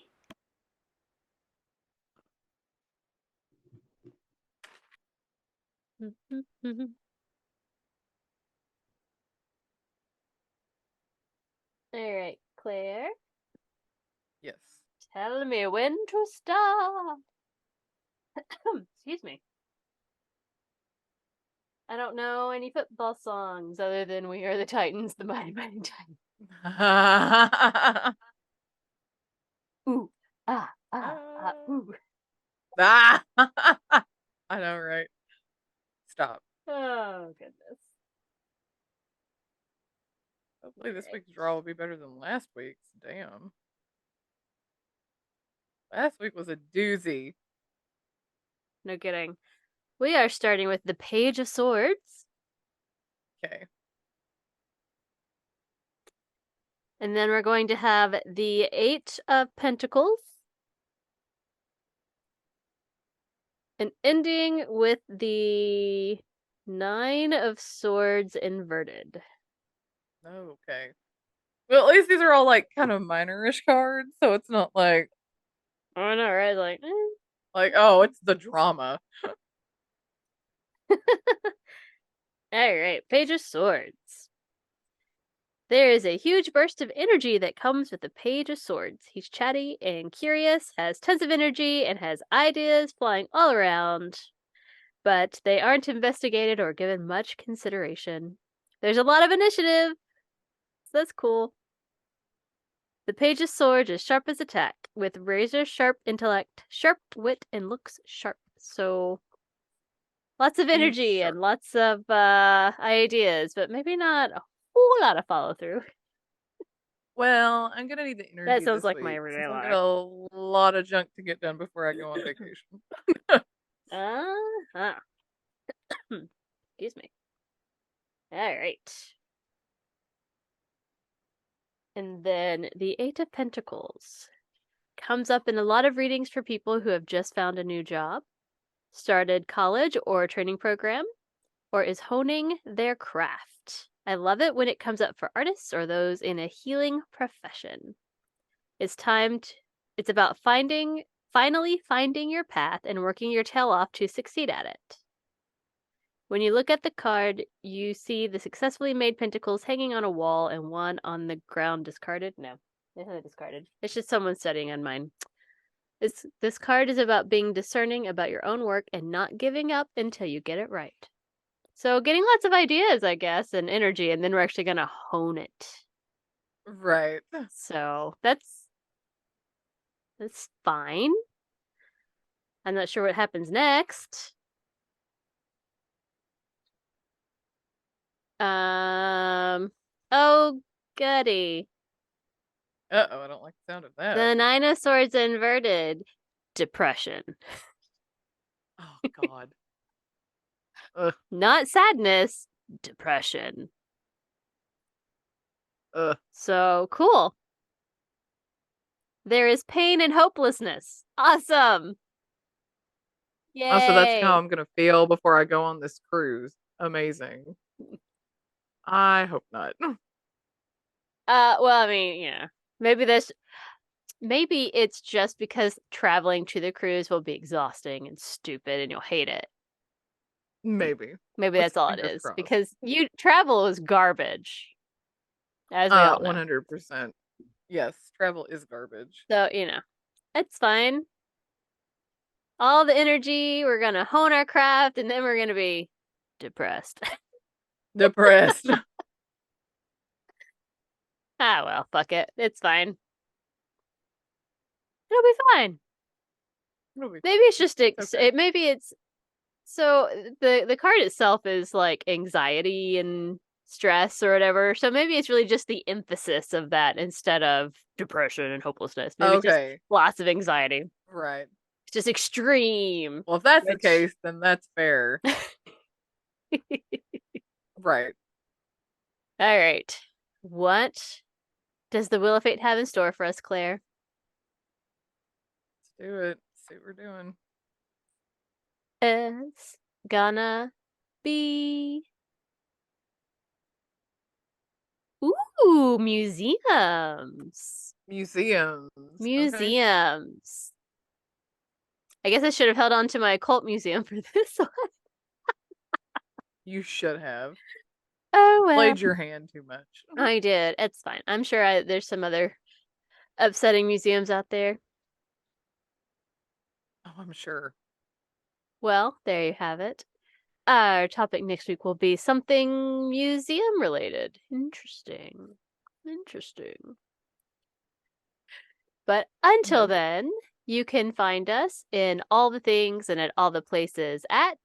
All right, Claire, Yes. tell me when to stop. Excuse me. I don't know any football songs other than "We Are the Titans," the Mighty Mighty Titans. Ooh, Ah. ooh. Ah. I know, right? Stop. Oh goodness. Hopefully All this right. week's draw will be better than last week's. Damn. Last week was a doozy. No kidding. We are starting with the Page of Swords, Okay. and then we're going to have the Eight of Pentacles, An ending with the Nine of Swords inverted. Okay. Well, at least these are all like kind of minorish cards, so it's not like I know, right? oh, it's the drama. Alright, Page of Swords. There is a huge burst of energy that comes with the Page of Swords. He's chatty and curious, has tons of energy, and has ideas flying all around, but they aren't investigated or given much consideration. There's a lot of initiative, so that's cool. The Page of Swords is sharp as attack, with razor sharp intellect, sharp wit, and looks sharp. So lots of He's energy sharp. and lots of ideas, but maybe not a whole lot of follow through. Well, I'm gonna need the That energy sounds this like my week since everyday I've got life. a lot of junk to get done before I go on vacation. Uh-huh. Excuse me. All right. And then the Eight of Pentacles comes up in a lot of readings for people who have just found a new job, started college or training program, or is honing their craft. I love it when it comes up for artists or those in a healing profession. It's time to, it's about finally finding your path and working your tail off to succeed at it. When you look at the card, you see the successfully made pentacles hanging on a wall and one on the ground discarded. No, it's not discarded. It's just someone studying on mine. This card is about being discerning about your own work and not giving up until you get it right. So getting lots of ideas, I guess, and energy, and then we're actually gonna hone it. Right. So that's fine. I'm not sure what happens next. Oh goody. Uh-oh, I don't like the sound of that. The Nine of Swords inverted. Depression. Oh God. Ugh. Not sadness, depression. Ugh. So cool. There is pain and hopelessness. Awesome. Oh, so that's how Yay. I'm gonna feel before I go on this cruise. Amazing. I hope not. Well, I mean, maybe this maybe it's just because traveling to the cruise will be exhausting and stupid and you'll hate it. Maybe. Maybe Let's that's all it fingers is. crossed. Because you travel is garbage, as we all know. 100%. Yes, travel is garbage. So, it's fine. All the energy, we're gonna hone our craft, and then we're gonna be depressed. Depressed. Ah, well, fuck it. It's fine. It'll be fine. It'll be Maybe it's just it's okay. maybe it's so the card itself is like anxiety and stress or whatever. So maybe it's really just the emphasis of that instead of depression and hopelessness. Maybe it's just Okay. lots of anxiety. Right. It's just extreme. Well, if that's the Which case, then that's fair. Right. All right. What does the Wheel of Fate have in store for us, Claire? Let's do it. See what we're doing. It's gonna be museums. Museums. Okay. Museums. I guess I should have held on to my occult museum for this one. You should have. Oh You well. played your hand too much. I did. It's fine. I'm sure there's some other upsetting museums out there. Oh, I'm sure. Well, there you have it. Our topic next week will be something museum related. Interesting. Interesting. But until Noted. then, you can find us in all the things and at all the places at.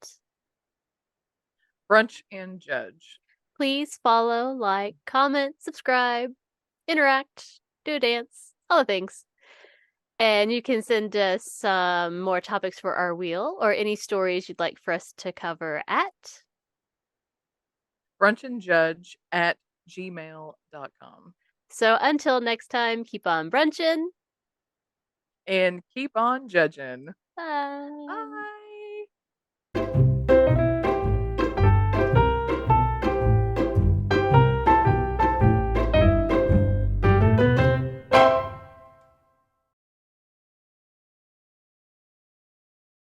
Brunch and Judge. Please follow, like, comment, subscribe, interact, do a dance, all the things. And you can send us some more topics for our wheel or any stories you'd like for us to cover at Brunch and Judge at gmail.com. So until next time, keep on brunching. And keep on judging. Bye. Bye.